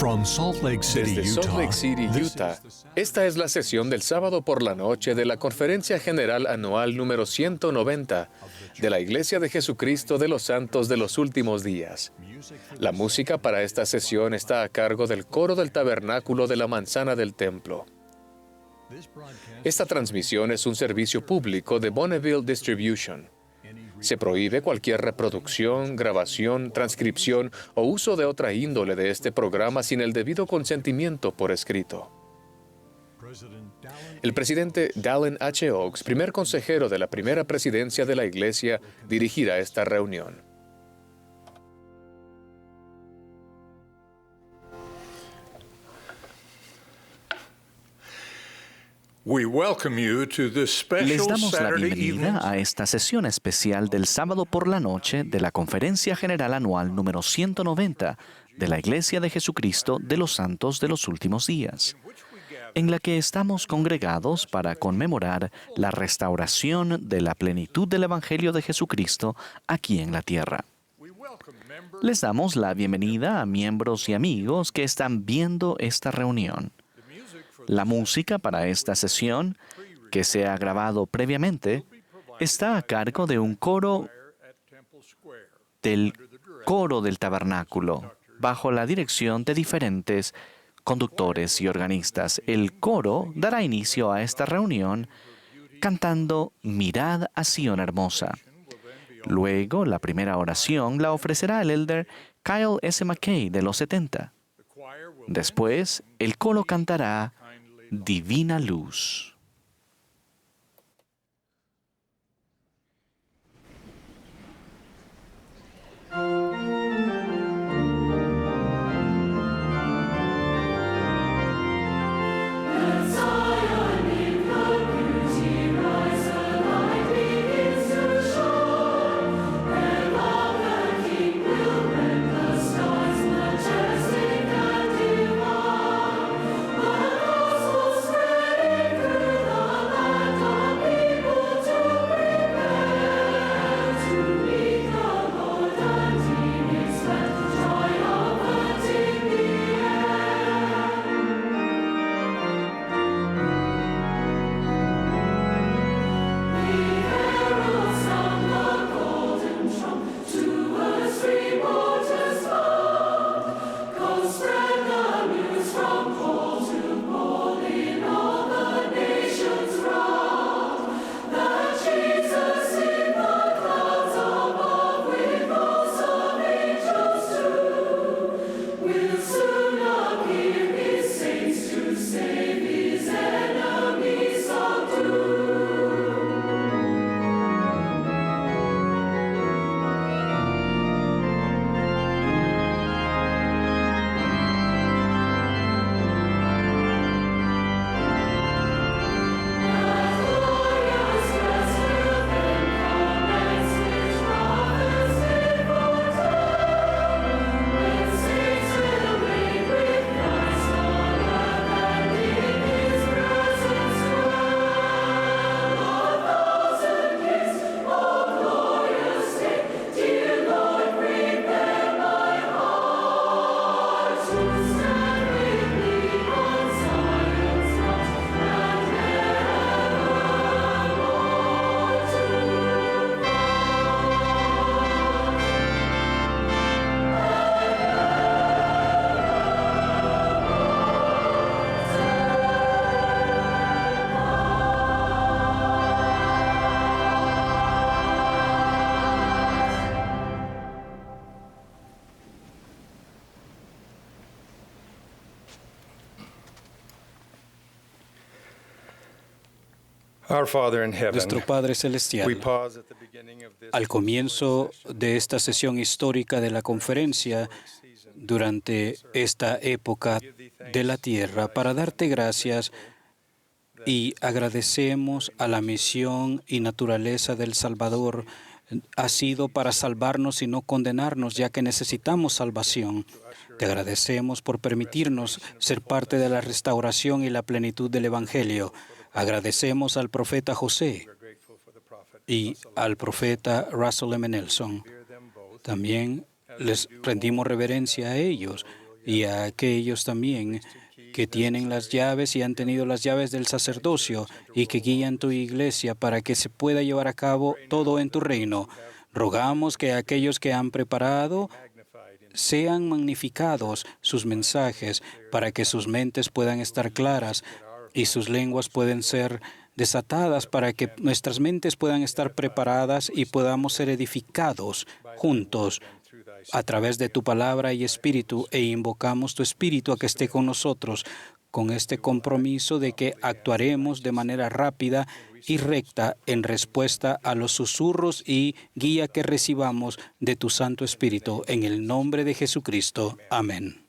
From Salt Lake City, Desde Salt Lake City, Utah, esta es la sesión del sábado por la noche de la Conferencia General Anual número 190 de la Iglesia de Jesucristo de los Santos de los Últimos Días. La música para esta sesión está a cargo del coro del Tabernáculo de la Manzana del Templo. Esta transmisión es un servicio público de Bonneville Distribution. Se prohíbe cualquier reproducción, grabación, transcripción o uso de otra índole de este programa sin el debido consentimiento por escrito. El presidente Dallin H. Oaks, primer consejero de la primera presidencia de la Iglesia, dirigirá esta reunión. Les damos la bienvenida a esta sesión especial del sábado por la noche de la Conferencia General Anual número 190 de la Iglesia de Jesucristo de los Santos de los Últimos Días, en la que estamos congregados para conmemorar la restauración de la plenitud del Evangelio de Jesucristo aquí en la tierra. Les damos la bienvenida a miembros y amigos que están viendo esta reunión. La música para esta sesión, que se ha grabado previamente, está a cargo de un coro del Tabernáculo, bajo la dirección de diferentes conductores y organistas. El coro dará inicio a esta reunión cantando Mirad a Sión hermosa. Luego, la primera oración la ofrecerá el elder Kyle S. McKay de los 70. Después, el coro cantará Divina Luz. Nuestro Padre Celestial, al comienzo de esta sesión histórica de la conferencia, durante esta época de la tierra, para darte gracias y agradecemos a la misión y naturaleza del Salvador. Ha sido para salvarnos y no condenarnos, ya que necesitamos salvación. Te agradecemos por permitirnos ser parte de la restauración y la plenitud del Evangelio. Agradecemos al profeta José y al profeta Russell M. Nelson. También les rendimos reverencia a ellos y a aquellos también que tienen las llaves y han tenido las llaves del sacerdocio y que guían tu iglesia para que se pueda llevar a cabo todo en tu reino. Rogamos que aquellos que han preparado sean magnificados sus mensajes para que sus mentes puedan estar claras y sus lenguas pueden ser desatadas para que nuestras mentes puedan estar preparadas y podamos ser edificados juntos a través de tu palabra y espíritu, e invocamos tu espíritu a que esté con nosotros, con este compromiso de que actuaremos de manera rápida y recta en respuesta a los susurros y guía que recibamos de tu Santo Espíritu. En el nombre de Jesucristo. Amén.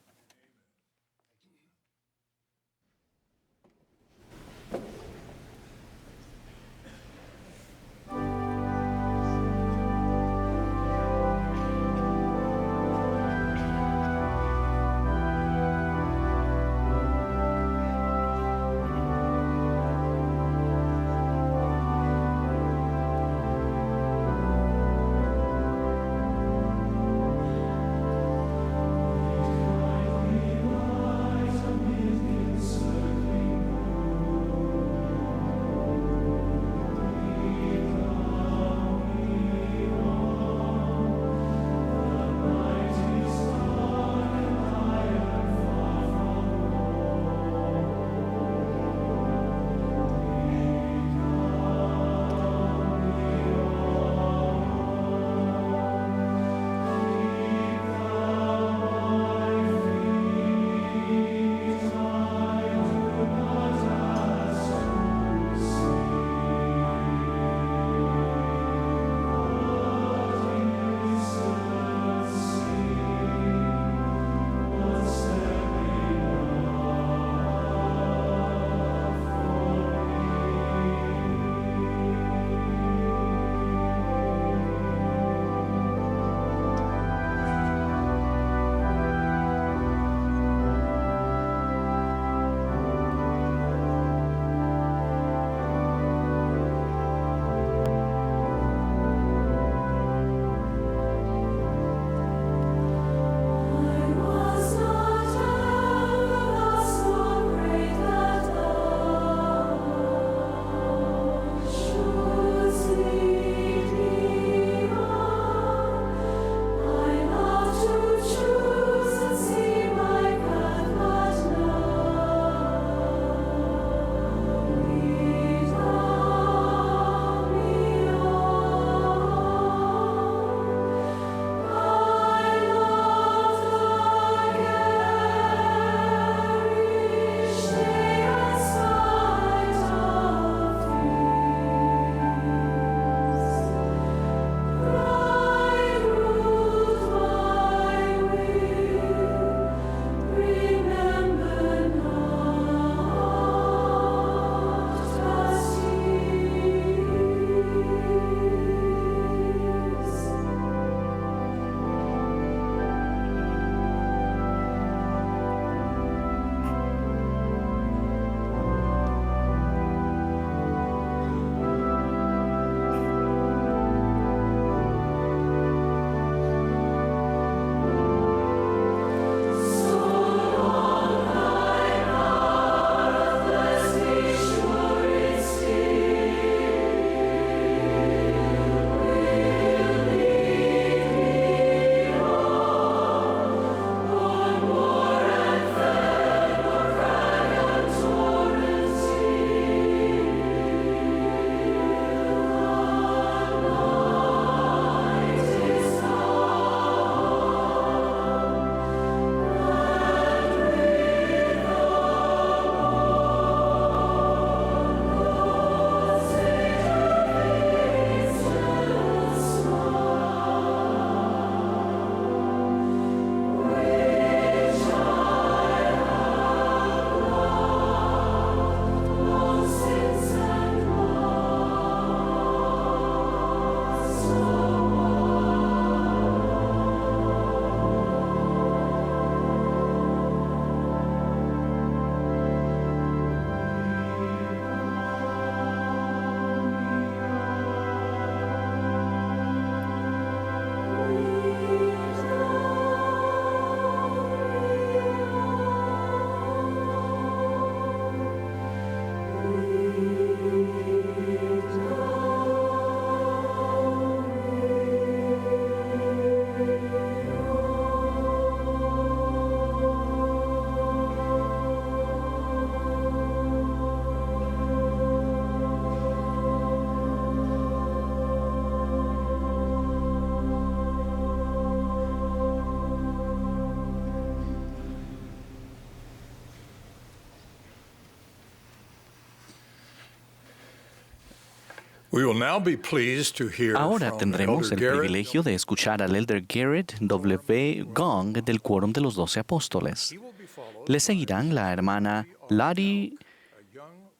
Ahora tendremos el privilegio de escuchar al Elder Garrett W. Gong del Quórum de los 12 Apóstoles. Le seguirán la hermana Lottie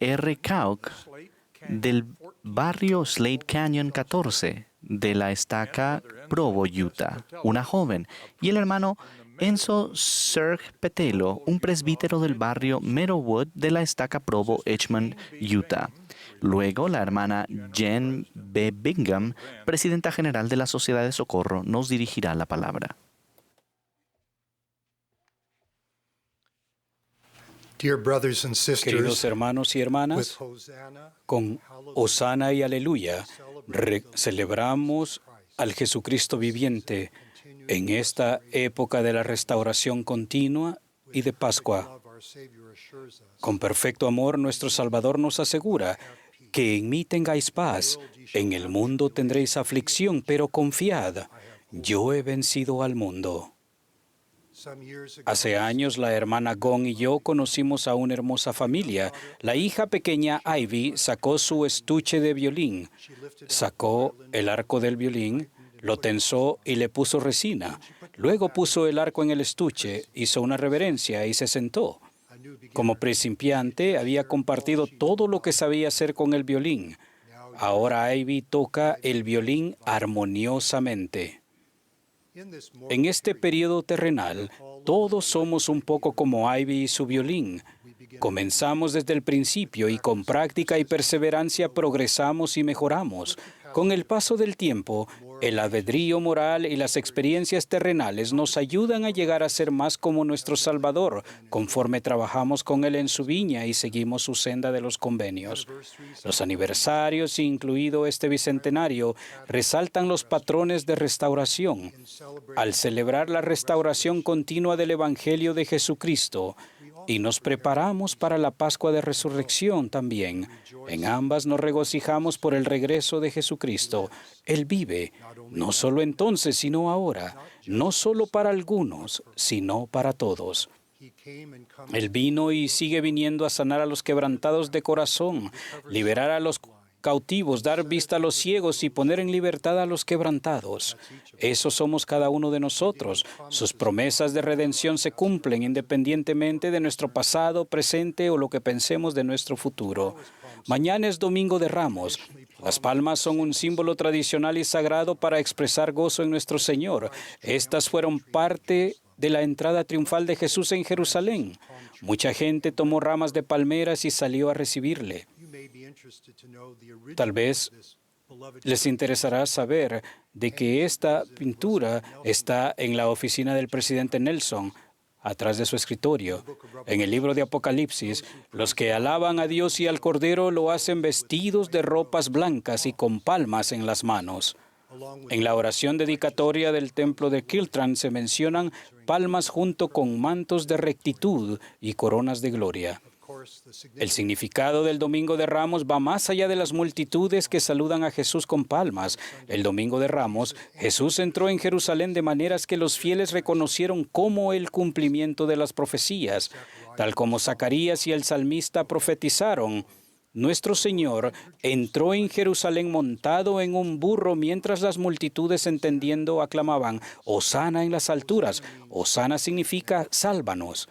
R. Kauk del barrio Slate Canyon 14 de la estaca Provo, Utah, una joven, y el hermano Enzo Serge Petelo, un presbítero del barrio Meadowwood de la estaca Provo, Edgemont, Utah. Luego, la hermana Jen B. Bingham, presidenta general de la Sociedad de Socorro, nos dirigirá la palabra. Queridos hermanos y hermanas, con Hosana y Aleluya celebramos al Jesucristo viviente en esta época de la restauración continua y de Pascua. Con perfecto amor, nuestro Salvador nos asegura que en mí tengáis paz, en el mundo tendréis aflicción, pero confiad, yo he vencido al mundo. Hace años, la hermana Gong y yo conocimos a una hermosa familia. La hija pequeña Ivy sacó su estuche de violín, sacó el arco del violín, lo tensó y le puso resina. Luego puso el arco en el estuche, hizo una reverencia y se sentó. Como principiante, había compartido todo lo que sabía hacer con el violín. Ahora Ivy toca el violín armoniosamente. En este periodo terrenal, todos somos un poco como Ivy y su violín. Comenzamos desde el principio y con práctica y perseverancia progresamos y mejoramos. Con el paso del tiempo, el albedrío moral y las experiencias terrenales nos ayudan a llegar a ser más como nuestro Salvador, conforme trabajamos con Él en su viña y seguimos su senda de los convenios. Los aniversarios, incluido este bicentenario, resaltan los patrones de restauración. Al celebrar la restauración continua del Evangelio de Jesucristo, y nos preparamos para la Pascua de Resurrección también. En ambas nos regocijamos por el regreso de Jesucristo. Él vive, no solo entonces, sino ahora, no solo para algunos, sino para todos. Él vino y sigue viniendo a sanar a los quebrantados de corazón, liberar a los cautivos, dar vista a los ciegos y poner en libertad a los quebrantados. Eso somos cada uno de nosotros. Sus promesas de redención se cumplen independientemente de nuestro pasado, presente o lo que pensemos de nuestro futuro. Mañana es Domingo de Ramos. Las palmas son un símbolo tradicional y sagrado para expresar gozo en nuestro Señor. Estas fueron parte de la entrada triunfal de Jesús en Jerusalén. Mucha gente tomó ramas de palmeras y salió a recibirle. Tal vez les interesará saber de que esta pintura está en la oficina del presidente Nelson, atrás de su escritorio. En el libro de Apocalipsis, los que alaban a Dios y al Cordero lo hacen vestidos de ropas blancas y con palmas en las manos. En la oración dedicatoria del templo de Kiltran se mencionan palmas junto con mantos de rectitud y coronas de gloria. El significado del Domingo de Ramos va más allá de las multitudes que saludan a Jesús con palmas. El Domingo de Ramos, Jesús entró en Jerusalén de maneras que los fieles reconocieron como el cumplimiento de las profecías. Tal como Zacarías y el salmista profetizaron, nuestro Señor entró en Jerusalén montado en un burro mientras las multitudes entendiendo aclamaban, «Hosana en las alturas». Hosana significa «sálvanos».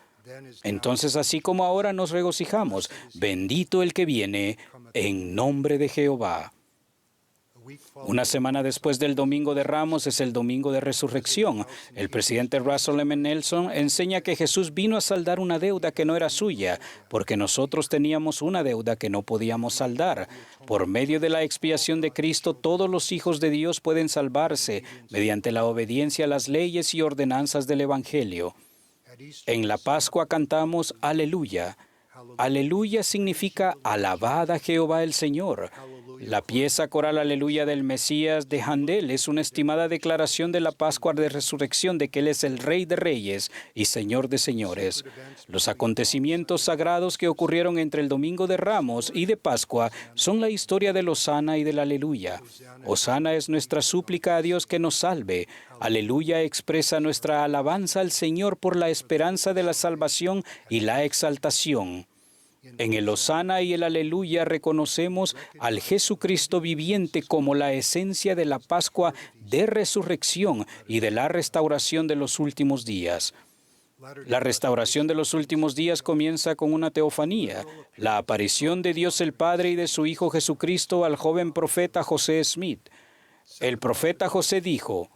Entonces, así como ahora nos regocijamos, bendito el que viene en nombre de Jehová. Una semana después del Domingo de Ramos es el Domingo de Resurrección. El presidente Russell M. Nelson enseña que Jesús vino a saldar una deuda que no era suya, porque nosotros teníamos una deuda que no podíamos saldar. Por medio de la expiación de Cristo, todos los hijos de Dios pueden salvarse mediante la obediencia a las leyes y ordenanzas del Evangelio. En la Pascua cantamos Aleluya. Aleluya significa alabad a Jehová el Señor. La pieza coral Aleluya del Mesías de Handel es una estimada declaración de la Pascua de Resurrección de que Él es el Rey de Reyes y Señor de Señores. Los acontecimientos sagrados que ocurrieron entre el Domingo de Ramos y de Pascua son la historia del Hosana y del Aleluya. Hosana es nuestra súplica a Dios que nos salve. Aleluya expresa nuestra alabanza al Señor por la esperanza de la salvación y la exaltación. En el Hosana y el Aleluya reconocemos al Jesucristo viviente como la esencia de la Pascua de resurrección y de la restauración de los últimos días. La restauración de los últimos días comienza con una teofanía, la aparición de Dios el Padre y de su Hijo Jesucristo al joven profeta José Smith. El profeta José dijo: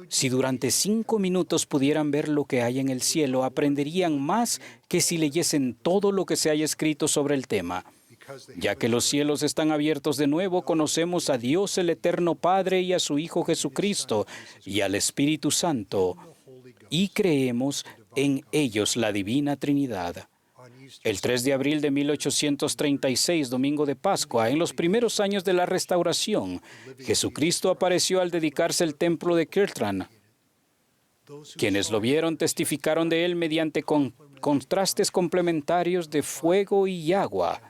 si durante 5 minutos pudieran ver lo que hay en el cielo, aprenderían más que si leyesen todo lo que se haya escrito sobre el tema. Ya que los cielos están abiertos de nuevo, conocemos a Dios el Eterno Padre y a su Hijo Jesucristo y al Espíritu Santo, y creemos en ellos la Divina Trinidad. El 3 de abril de 1836, domingo de Pascua, en los primeros años de la Restauración, Jesucristo apareció al dedicarse el templo de Kirtland. Quienes lo vieron testificaron de él mediante contrastes complementarios de fuego y agua.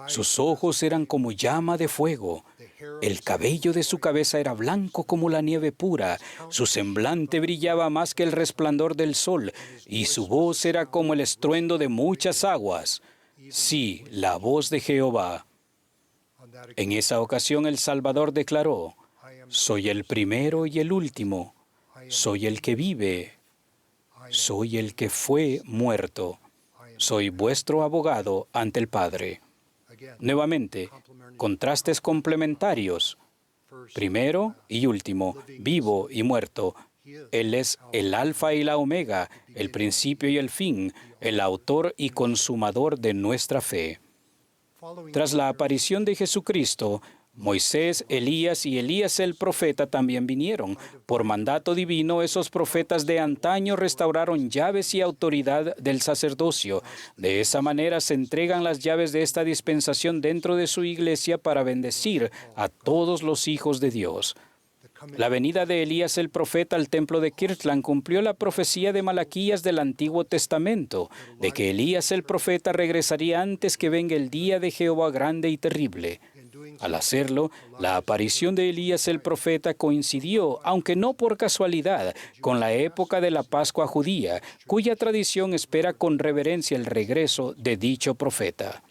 Sus ojos eran como llama de fuego. El cabello de su cabeza era blanco como la nieve pura. Su semblante brillaba más que el resplandor del sol, y su voz era como el estruendo de muchas aguas. Sí, la voz de Jehová. En esa ocasión el Salvador declaró: soy el primero y el último. Soy el que vive. Soy el que fue muerto. Soy vuestro abogado ante el Padre. Nuevamente, contrastes complementarios. Primero y último, vivo y muerto. Él es el alfa y la omega, el principio y el fin, el autor y consumador de nuestra fe. Tras la aparición de Jesucristo, Moisés, Elías y Elías el profeta también vinieron. Por mandato divino, esos profetas de antaño restauraron llaves y autoridad del sacerdocio. De esa manera se entregan las llaves de esta dispensación dentro de su iglesia para bendecir a todos los hijos de Dios. La venida de Elías el profeta al templo de Kirtland cumplió la profecía de Malaquías del Antiguo Testamento, de que Elías el profeta regresaría antes que venga el día de Jehová grande y terrible. Al hacerlo, la aparición de Elías el profeta coincidió, aunque no por casualidad, con la época de la Pascua judía, cuya tradición espera con reverencia el regreso de dicho profeta.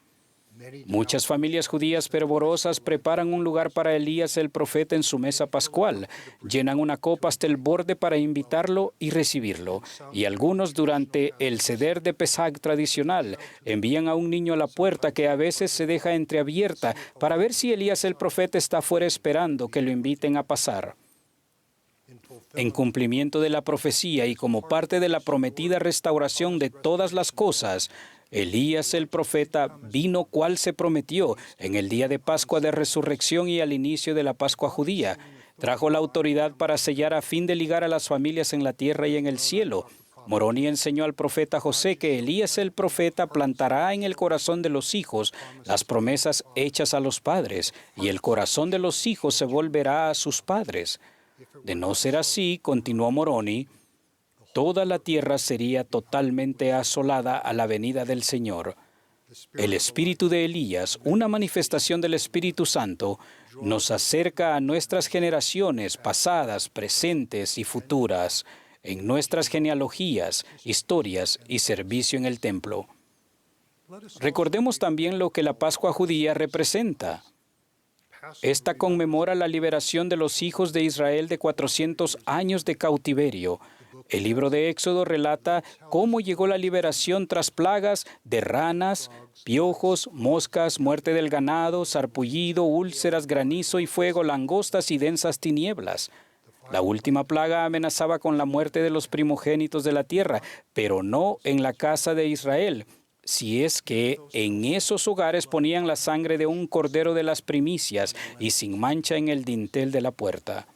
Muchas familias judías fervorosas preparan un lugar para Elías el profeta en su mesa pascual, llenan una copa hasta el borde para invitarlo y recibirlo, y algunos durante el Seder de Pesach tradicional envían a un niño a la puerta que a veces se deja entreabierta para ver si Elías el profeta está fuera esperando que lo inviten a pasar. En cumplimiento de la profecía y como parte de la prometida restauración de todas las cosas, Elías el profeta vino cual se prometió en el día de Pascua de Resurrección y al inicio de la Pascua judía. Trajo la autoridad para sellar a fin de ligar a las familias en la tierra y en el cielo. Moroni enseñó al profeta José que Elías el profeta plantará en el corazón de los hijos las promesas hechas a los padres, y el corazón de los hijos se volverá a sus padres. De no ser así, continuó Moroni, toda la tierra sería totalmente asolada a la venida del Señor. El espíritu de Elías, una manifestación del Espíritu Santo, nos acerca a nuestras generaciones pasadas, presentes y futuras, en nuestras genealogías, historias y servicio en el templo. Recordemos también lo que la Pascua judía representa. Esta conmemora la liberación de los hijos de Israel de 400 años de cautiverio. El libro de Éxodo relata cómo llegó la liberación tras plagas de ranas, piojos, moscas, muerte del ganado, sarpullido, úlceras, granizo y fuego, langostas y densas tinieblas. La última plaga amenazaba con la muerte de los primogénitos de la tierra, pero no en la casa de Israel, si es que en esos hogares ponían la sangre de un cordero de las primicias y sin mancha en el dintel de la puerta.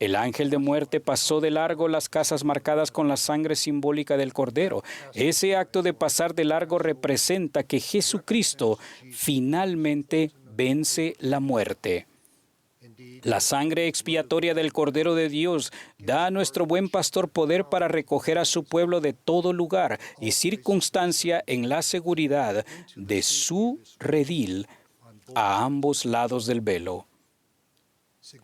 El ángel de muerte pasó de largo las casas marcadas con la sangre simbólica del cordero. Ese acto de pasar de largo representa que Jesucristo finalmente vence la muerte. La sangre expiatoria del Cordero de Dios da a nuestro buen pastor poder para recoger a su pueblo de todo lugar y circunstancia en la seguridad de su redil a ambos lados del velo.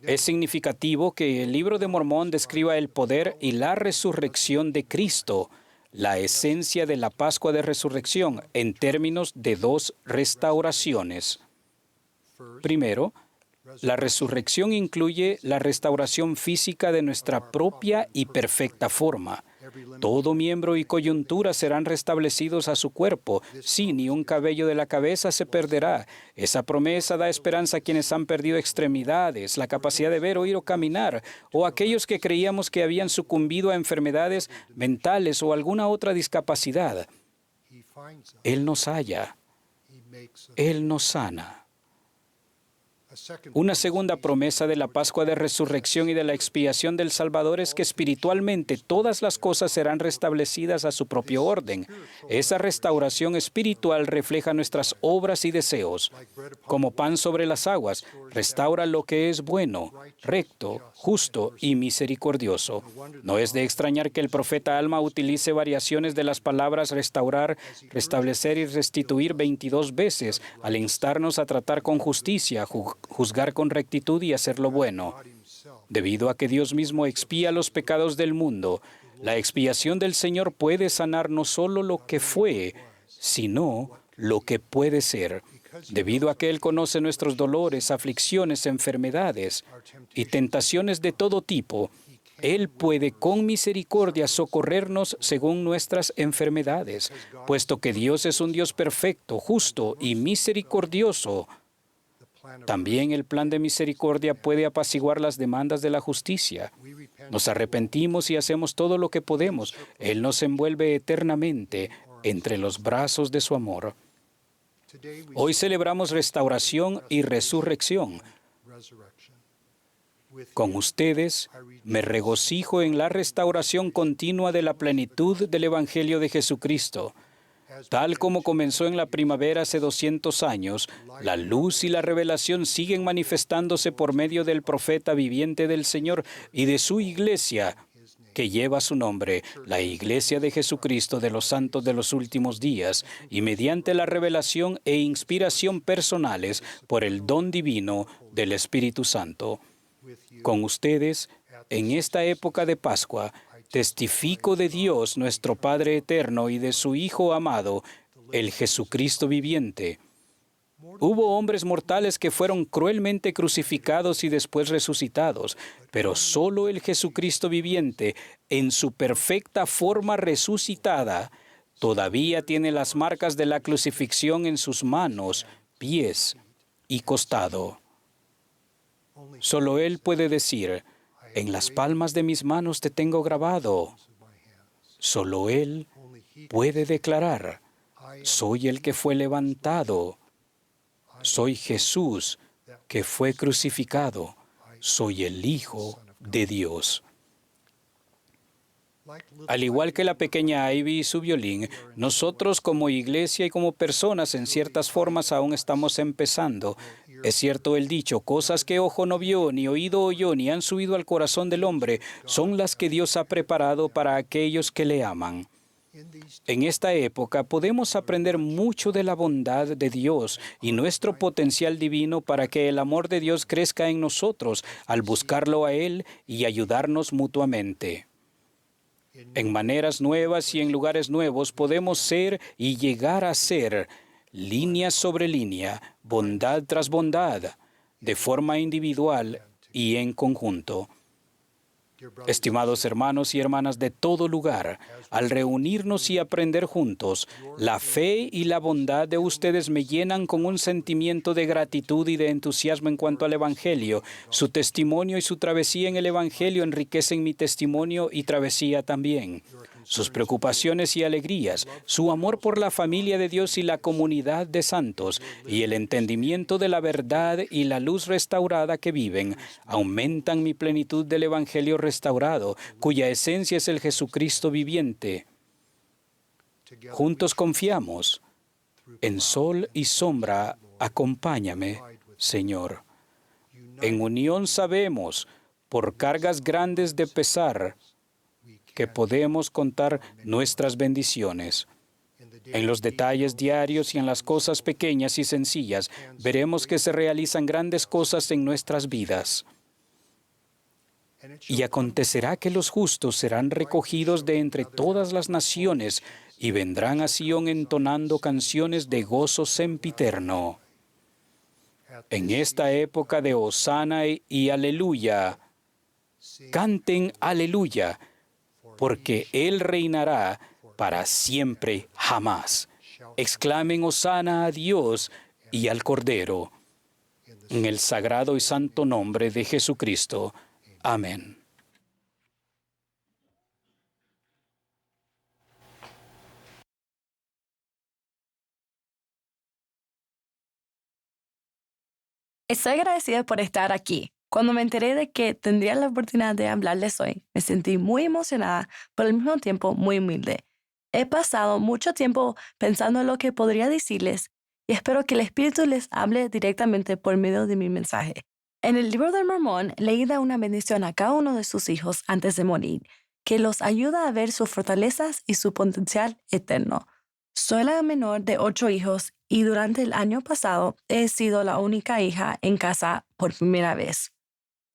Es significativo que el libro de Mormón describa el poder y la resurrección de Cristo. la esencia de la Pascua de Resurrección en términos de dos restauraciones. Primero, la resurrección incluye la restauración física de nuestra propia y perfecta forma. Todo miembro y coyuntura serán restablecidos a su cuerpo. Sí, ni un cabello de la cabeza se perderá. Esa promesa da esperanza a quienes han perdido extremidades, la capacidad de ver, oír o caminar, o aquellos que creíamos que habían sucumbido a enfermedades mentales o alguna otra discapacidad. Él nos halla. Él nos sana. Una segunda promesa de la Pascua de Resurrección y de la expiación del Salvador es que espiritualmente todas las cosas serán restablecidas a su propio orden. Esa restauración espiritual refleja nuestras obras y deseos. Como pan sobre las aguas, restaura lo que es bueno, recto, justo y misericordioso. No es de extrañar que el profeta Alma utilice variaciones de las palabras restaurar, restablecer y restituir 22 veces al instarnos a tratar con justicia, juzgar con rectitud y hacer lo bueno. Debido a que Dios mismo expía los pecados del mundo, la expiación del Señor puede sanar no solo lo que fue, sino lo que puede ser. Debido a que Él conoce nuestros dolores, aflicciones, enfermedades y tentaciones de todo tipo, Él puede con misericordia socorrernos según nuestras enfermedades, puesto que Dios es un Dios perfecto, justo y misericordioso. También el plan de misericordia puede apaciguar las demandas de la justicia. Nos arrepentimos y hacemos todo lo que podemos. Él nos envuelve eternamente entre los brazos de su amor. Hoy celebramos restauración y resurrección. Con ustedes me regocijo en la restauración continua de la plenitud del Evangelio de Jesucristo. Tal como comenzó en la primavera hace 200 años, la luz y la revelación siguen manifestándose por medio del profeta viviente del Señor y de su iglesia, que lleva su nombre, la Iglesia de Jesucristo de los Santos de los Últimos Días, y mediante la revelación e inspiración personales por el don divino del Espíritu Santo. Con ustedes, en esta época de Pascua, testifico de Dios, nuestro Padre eterno, y de su Hijo amado, el Jesucristo viviente. Hubo hombres mortales que fueron cruelmente crucificados y después resucitados, pero solo el Jesucristo viviente, en su perfecta forma resucitada, todavía tiene las marcas de la crucifixión en sus manos, pies y costado. Solo Él puede decir: en las palmas de mis manos te tengo grabado. Solo Él puede declarar: soy el que fue levantado. Soy Jesús que fue crucificado. Soy el Hijo de Dios. Al igual que la pequeña Ivy y su violín, nosotros como iglesia y como personas en ciertas formas aún estamos empezando. Es cierto el dicho: cosas que ojo no vio, ni oído oyó, ni han subido al corazón del hombre, son las que Dios ha preparado para aquellos que le aman. En esta época podemos aprender mucho de la bondad de Dios y nuestro potencial divino para que el amor de Dios crezca en nosotros al buscarlo a Él y ayudarnos mutuamente. En maneras nuevas y en lugares nuevos podemos ser y llegar a ser, línea sobre línea, bondad tras bondad, de forma individual y en conjunto. Estimados hermanos y hermanas de todo lugar, al reunirnos y aprender juntos, la fe y la bondad de ustedes me llenan con un sentimiento de gratitud y de entusiasmo en cuanto al Evangelio. Su testimonio y su travesía en el Evangelio enriquecen mi testimonio y travesía también. Sus preocupaciones y alegrías, su amor por la familia de Dios y la comunidad de santos, y el entendimiento de la verdad y la luz restaurada que viven, aumentan mi plenitud del Evangelio restaurado, cuya esencia es el Jesucristo viviente. Juntos confiamos. En sol y sombra, acompáñame, Señor. En unión sabemos, por cargas grandes de pesar, que podemos contar nuestras bendiciones. En los detalles diarios y en las cosas pequeñas y sencillas, veremos que se realizan grandes cosas en nuestras vidas. Y acontecerá que los justos serán recogidos de entre todas las naciones y vendrán a Sión entonando canciones de gozo sempiterno. En esta época de Hosana y Aleluya, canten Aleluya, porque Él reinará para siempre jamás. Exclamen Hosana a Dios y al Cordero, en el sagrado y santo nombre de Jesucristo. Amén. Estoy agradecida por estar aquí. Cuando me enteré de que tendría la oportunidad de hablarles hoy, me sentí muy emocionada, pero al mismo tiempo muy humilde. He pasado mucho tiempo pensando en lo que podría decirles y espero que el Espíritu les hable directamente por medio de mi mensaje. En el libro del Mormón, leí da una bendición a cada uno de sus hijos antes de morir, que los ayuda a ver sus fortalezas y su potencial eterno. Soy la menor de 8 hijos y durante el año pasado he sido la única hija en casa por primera vez.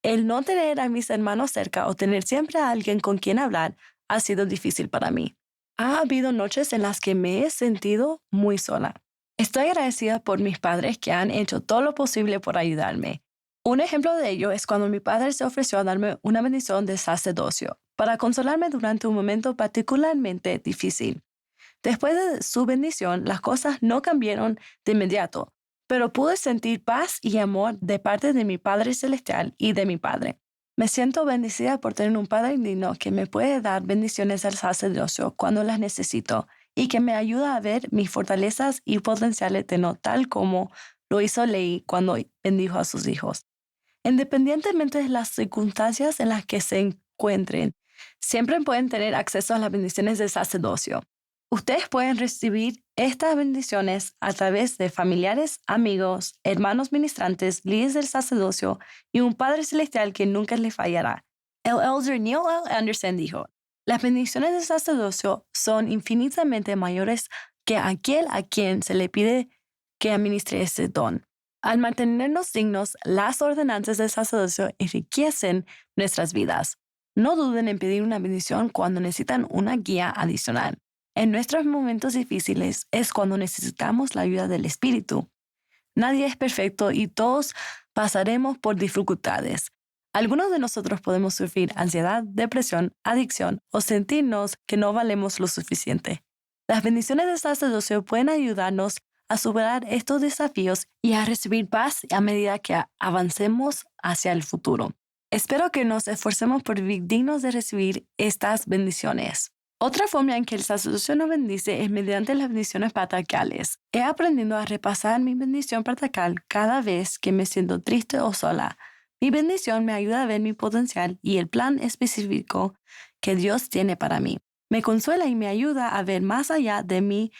El no tener a mis hermanos cerca o tener siempre a alguien con quien hablar ha sido difícil para mí. Ha habido noches en las que me he sentido muy sola. Estoy agradecida por mis padres que han hecho todo lo posible por ayudarme. Un ejemplo de ello es cuando mi padre se ofreció a darme una bendición de sacerdocio para consolarme durante un momento particularmente difícil. Después de su bendición, las cosas no cambiaron de inmediato, pero pude sentir paz y amor de parte de mi Padre Celestial y de mi Padre. Me siento bendecida por tener un Padre digno que me puede dar bendiciones al sacerdocio cuando las necesito y que me ayuda a ver mis fortalezas y potencial eterno tal como lo hizo Leí cuando bendijo a sus hijos. Independientemente de las circunstancias en las que se encuentren, siempre pueden tener acceso a las bendiciones del sacerdocio. Ustedes pueden recibir estas bendiciones a través de familiares, amigos, hermanos ministrantes, líderes del sacerdocio y un Padre Celestial que nunca les fallará. El elder Neil L. Anderson dijo, las bendiciones del sacerdocio son infinitamente mayores que aquel a quien se le pide que administre ese don. Al mantenernos dignos, las ordenanzas del sacerdocio enriquecen nuestras vidas. No duden en pedir una bendición cuando necesitan una guía adicional. En nuestros momentos difíciles es cuando necesitamos la ayuda del Espíritu. Nadie es perfecto y todos pasaremos por dificultades. Algunos de nosotros podemos sufrir ansiedad, depresión, adicción o sentirnos que no valemos lo suficiente. Las bendiciones del sacerdocio pueden ayudarnos a superar estos desafíos y a recibir paz a medida que avancemos hacia el futuro. Espero que nos esforcemos por vivir dignos de recibir estas bendiciones. Otra forma en que el sacerdocio nos bendice es mediante las bendiciones patriarcales. He aprendido a repasar mi bendición patriarcal cada vez que me siento triste o sola. Mi bendición me ayuda a ver mi potencial y el plan específico que Dios tiene para mí. Me consuela y me ayuda a ver más allá de mi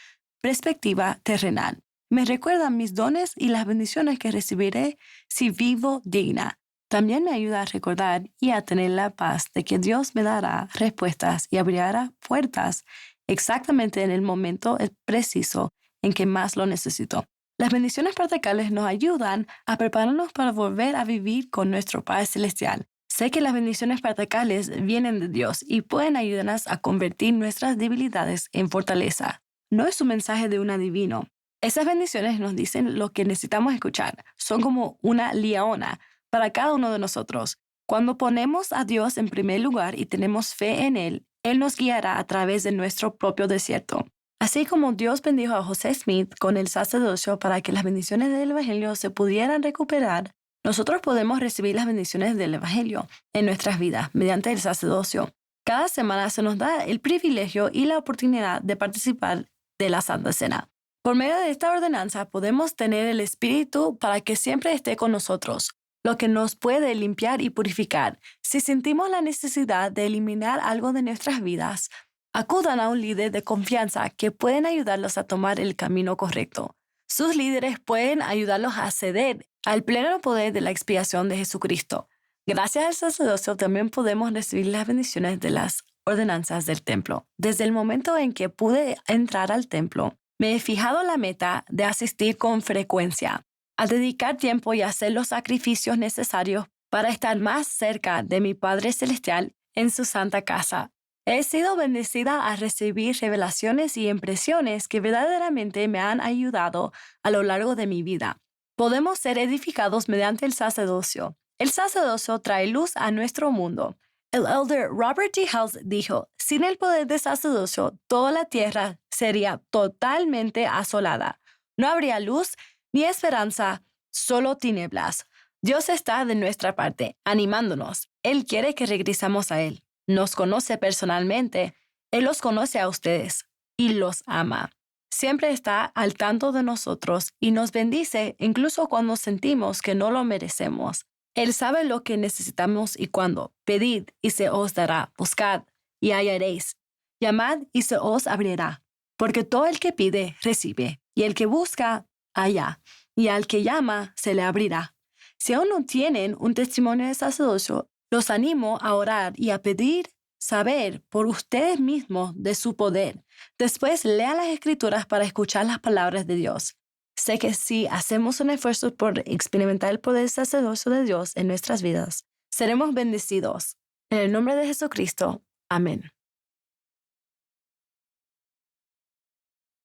perspectiva terrenal. Me recuerda mis dones y las bendiciones que recibiré si vivo digna. También me ayuda a recordar y a tener la paz de que Dios me dará respuestas y abrirá puertas exactamente en el momento preciso en que más lo necesito. Las bendiciones patriarcales nos ayudan a prepararnos para volver a vivir con nuestro Padre Celestial. Sé que las bendiciones patriarcales vienen de Dios y pueden ayudarnos a convertir nuestras debilidades en fortaleza. No es un mensaje de un adivino. Esas bendiciones nos dicen lo que necesitamos escuchar. Son como una liaona para cada uno de nosotros. Cuando ponemos a Dios en primer lugar y tenemos fe en Él, Él nos guiará a través de nuestro propio desierto. Así como Dios bendijo a José Smith con el sacerdocio para que las bendiciones del Evangelio se pudieran recuperar, nosotros podemos recibir las bendiciones del Evangelio en nuestras vidas mediante el sacerdocio. Cada semana se nos da el privilegio y la oportunidad de participar de la Santa Cena. Por medio de esta ordenanza podemos tener el Espíritu para que siempre esté con nosotros, lo que nos puede limpiar y purificar. Si sentimos la necesidad de eliminar algo de nuestras vidas, acudan a un líder de confianza que pueden ayudarlos a tomar el camino correcto. Sus líderes pueden ayudarlos a acceder al pleno poder de la expiación de Jesucristo. Gracias al sacerdocio también podemos recibir las bendiciones de las ordenanzas del templo. Desde el momento en que pude entrar al templo, me he fijado la meta de asistir con frecuencia. Al dedicar tiempo y hacer los sacrificios necesarios para estar más cerca de mi Padre Celestial en su santa casa. He sido bendecida a recibir revelaciones y impresiones que verdaderamente me han ayudado a lo largo de mi vida. Podemos ser edificados mediante el sacerdocio. El sacerdocio trae luz a nuestro mundo. El elder Robert D. Hales dijo, sin el poder del sacerdocio, toda la tierra sería totalmente asolada. No habría luz ni esperanza, solo tinieblas. Dios está de nuestra parte, animándonos. Él quiere que regresemos a Él. Nos conoce personalmente. Él los conoce a ustedes y los ama. Siempre está al tanto de nosotros y nos bendice incluso cuando sentimos que no lo merecemos. Él sabe lo que necesitamos y cuándo. Pedid y se os dará. Buscad y hallaréis. Llamad y se os abrirá. Porque todo el que pide, recibe. Y el que busca, halla. Y al que llama, se le abrirá. Si aún no tienen un testimonio de sacerdocio, los animo a orar y a pedir saber por ustedes mismos de su poder. Después lean las Escrituras para escuchar las palabras de Dios. Sé que si hacemos un esfuerzo por experimentar el poder sacerdocio de Dios en nuestras vidas, seremos bendecidos. En el nombre de Jesucristo. Amén.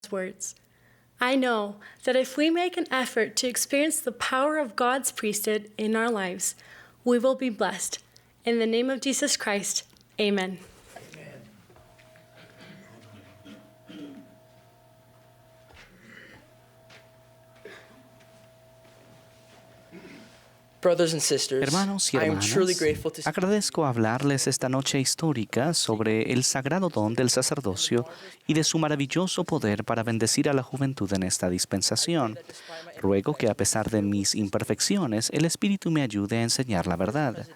Words. I know that if we make an effort to experience the power of God's priesthood in our lives, we will be blessed. In the name of Jesus Christ, amen. Hermanos y hermanas, agradezco hablarles esta noche histórica sobre el sagrado don del sacerdocio y de su maravilloso poder para bendecir a la juventud en esta dispensación. Ruego que a pesar de mis imperfecciones, el Espíritu me ayude a enseñar la verdad.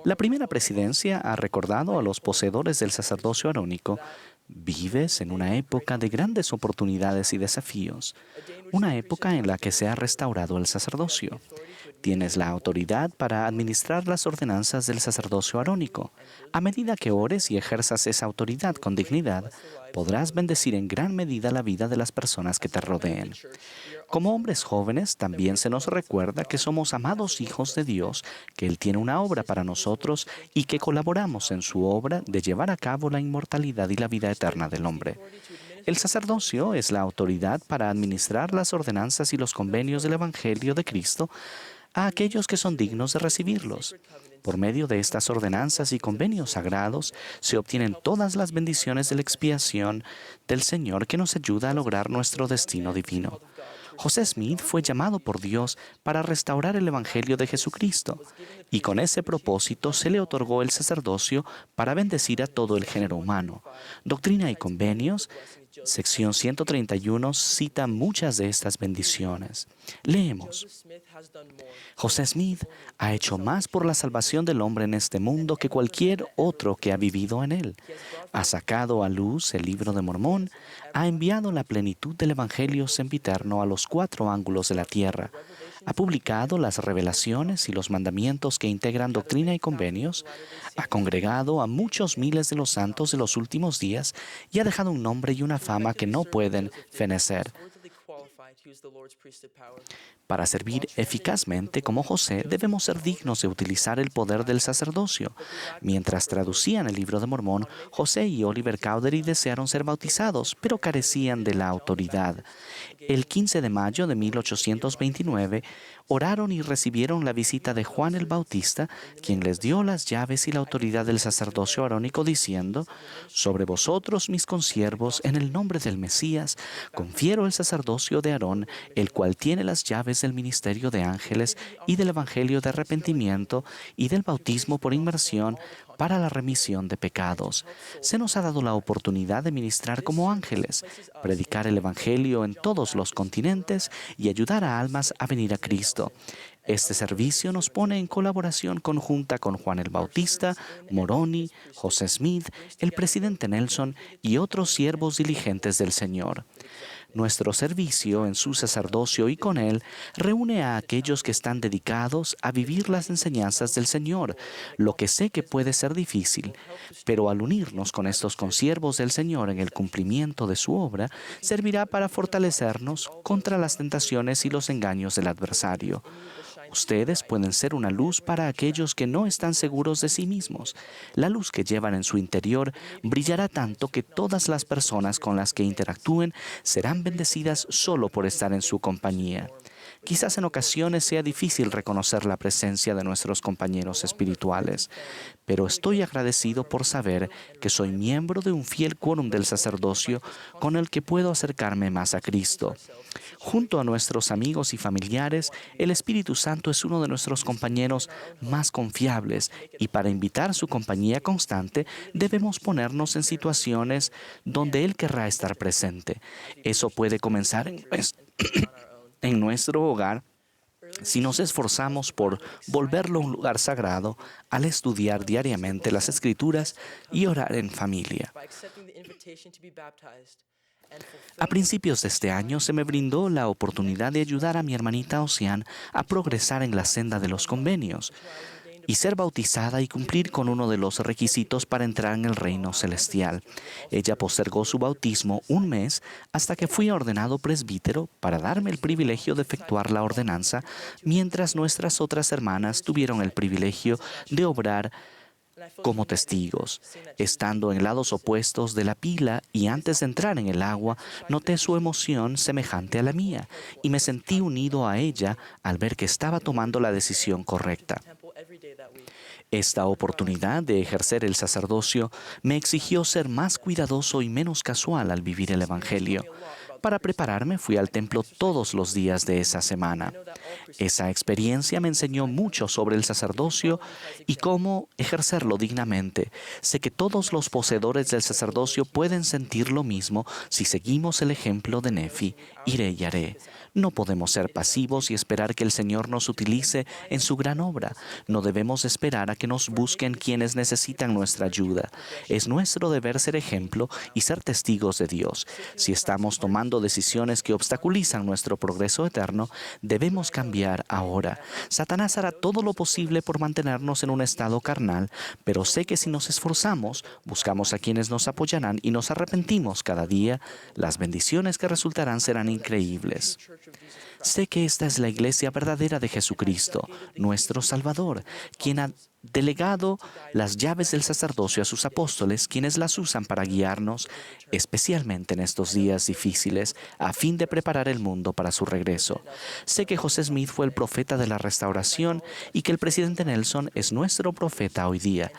La primera presidencia ha recordado a los poseedores del sacerdocio arónico: vives en una época de grandes oportunidades y desafíos, una época en la que se ha restaurado el sacerdocio. Tienes la autoridad para administrar las ordenanzas del sacerdocio arónico. A medida que ores y ejerzas esa autoridad con dignidad, podrás bendecir en gran medida la vida de las personas que te rodeen. Como hombres jóvenes, también se nos recuerda que somos amados hijos de Dios, que Él tiene una obra para nosotros y que colaboramos en su obra de llevar a cabo la inmortalidad y la vida eterna del hombre. El sacerdocio es la autoridad para administrar las ordenanzas y los convenios del Evangelio de Cristo a aquellos que son dignos de recibirlos. Por medio de estas ordenanzas y convenios sagrados se obtienen todas las bendiciones de la expiación del Señor que nos ayuda a lograr nuestro destino divino. José Smith fue llamado por Dios para restaurar el Evangelio de Jesucristo, y con ese propósito se le otorgó el sacerdocio para bendecir a todo el género humano. Doctrina y Convenios, sección 131, cita muchas de estas bendiciones. Leemos: José Smith ha hecho más por la salvación del hombre en este mundo que cualquier otro que ha vivido en él. Ha sacado a luz el Libro de Mormón, ha enviado la plenitud del Evangelio sempiterno a los 4 ángulos de la tierra, ha publicado las revelaciones y los mandamientos que integran Doctrina y Convenios, ha congregado a muchos miles de los santos de los últimos días y ha dejado un nombre y una fama que no pueden fenecer. Para servir eficazmente como José, debemos ser dignos de utilizar el poder del sacerdocio. Mientras traducían el Libro de Mormón, José y Oliver Cowdery desearon ser bautizados, pero carecían de la autoridad. El 15 de mayo de 1829, oraron y recibieron la visita de Juan el Bautista, quien les dio las llaves y la autoridad del sacerdocio arónico, diciendo: sobre vosotros, mis consiervos, en el nombre del Mesías, confiero el sacerdocio de Aarón, el cual tiene las llaves del ministerio de ángeles y del evangelio de arrepentimiento y del bautismo por inmersión para la remisión de pecados. Se nos ha dado la oportunidad de ministrar como ángeles, predicar el evangelio en todos los continentes y ayudar a almas a venir a Cristo. Este servicio nos pone en colaboración conjunta con Juan el Bautista, Moroni, José Smith, el presidente Nelson y otros siervos diligentes del Señor. Nuestro servicio en su sacerdocio y con él reúne a aquellos que están dedicados a vivir las enseñanzas del Señor, lo que sé que puede ser difícil, pero al unirnos con estos consiervos del Señor en el cumplimiento de su obra, servirá para fortalecernos contra las tentaciones y los engaños del adversario. Ustedes pueden ser una luz para aquellos que no están seguros de sí mismos. La luz que llevan en su interior brillará tanto que todas las personas con las que interactúen serán bendecidas solo por estar en su compañía. Quizás en ocasiones sea difícil reconocer la presencia de nuestros compañeros espirituales, pero estoy agradecido por saber que soy miembro de un fiel quórum del sacerdocio con el que puedo acercarme más a Cristo. Junto a nuestros amigos y familiares, el Espíritu Santo es uno de nuestros compañeros más confiables y para invitar su compañía constante debemos ponernos en situaciones donde Él querrá estar presente. Eso puede comenzar en nuestro hogar si nos esforzamos por volverlo un lugar sagrado al estudiar diariamente las Escrituras y orar en familia. A principios de este año se me brindó la oportunidad de ayudar a mi hermanita Ocean a progresar en la senda de los convenios y ser bautizada y cumplir con uno de los requisitos para entrar en el reino celestial. Ella postergó su bautismo un mes hasta que fui ordenado presbítero para darme el privilegio de efectuar la ordenanza, mientras nuestras otras hermanas tuvieron el privilegio de obrar como testigos. Estando en lados opuestos de la pila y antes de entrar en el agua, noté su emoción semejante a la mía y me sentí unido a ella al ver que estaba tomando la decisión correcta. Esta oportunidad de ejercer el sacerdocio me exigió ser más cuidadoso y menos casual al vivir el Evangelio. Para prepararme fui al templo todos los días de esa semana. Esa experiencia me enseñó mucho sobre el sacerdocio y cómo ejercerlo dignamente. Sé que todos los poseedores del sacerdocio pueden sentir lo mismo si seguimos el ejemplo de Nefi, iré y haré. No podemos ser pasivos y esperar que el Señor nos utilice en su gran obra. No debemos esperar a que nos busquen quienes necesitan nuestra ayuda. Es nuestro deber ser ejemplo y ser testigos de Dios. Si estamos tomando decisiones que obstaculizan nuestro progreso eterno, debemos cambiar ahora. Satanás hará todo lo posible por mantenernos en un estado carnal, pero sé que si nos esforzamos, buscamos a quienes nos apoyarán y nos arrepentimos cada día, las bendiciones que resultarán serán increíbles. Sé que esta es la iglesia verdadera de Jesucristo, nuestro Salvador, quien ha delegado las llaves del sacerdocio a sus apóstoles, quienes las usan para guiarnos, especialmente en estos días difíciles, a fin de preparar el mundo para su regreso. Sé que José Smith fue el profeta de la restauración y que el presidente Nelson es nuestro profeta hoy día.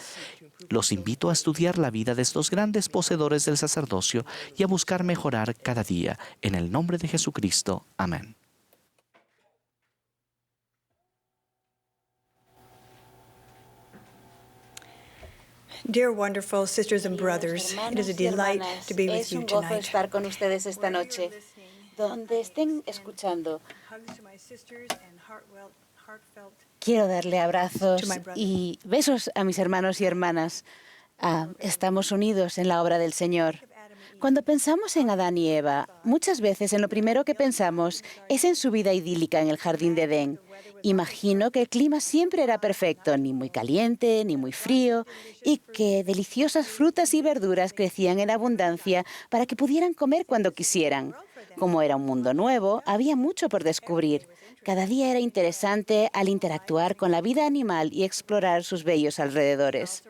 Los invito a estudiar la vida de estos grandes poseedores del sacerdocio y a buscar mejorar cada día. En el nombre de Jesucristo. Amén. Dear wonderful sisters and brothers, it is a delight to be with you Es un gozo tonight. estar con ustedes esta noche. Donde estén escuchando, quiero darle abrazos y besos a mis hermanos y hermanas. Estamos unidos en la obra del Señor. Cuando pensamos en Adán y Eva, muchas veces en lo primero que pensamos es en su vida idílica en el jardín de Edén. Imagino que el clima siempre era perfecto, ni muy caliente, ni muy frío, y que deliciosas frutas y verduras crecían en abundancia para que pudieran comer cuando quisieran. Como era un mundo nuevo, había mucho por descubrir. Cada día era interesante al interactuar con la vida animal y explorar sus bellos alrededores.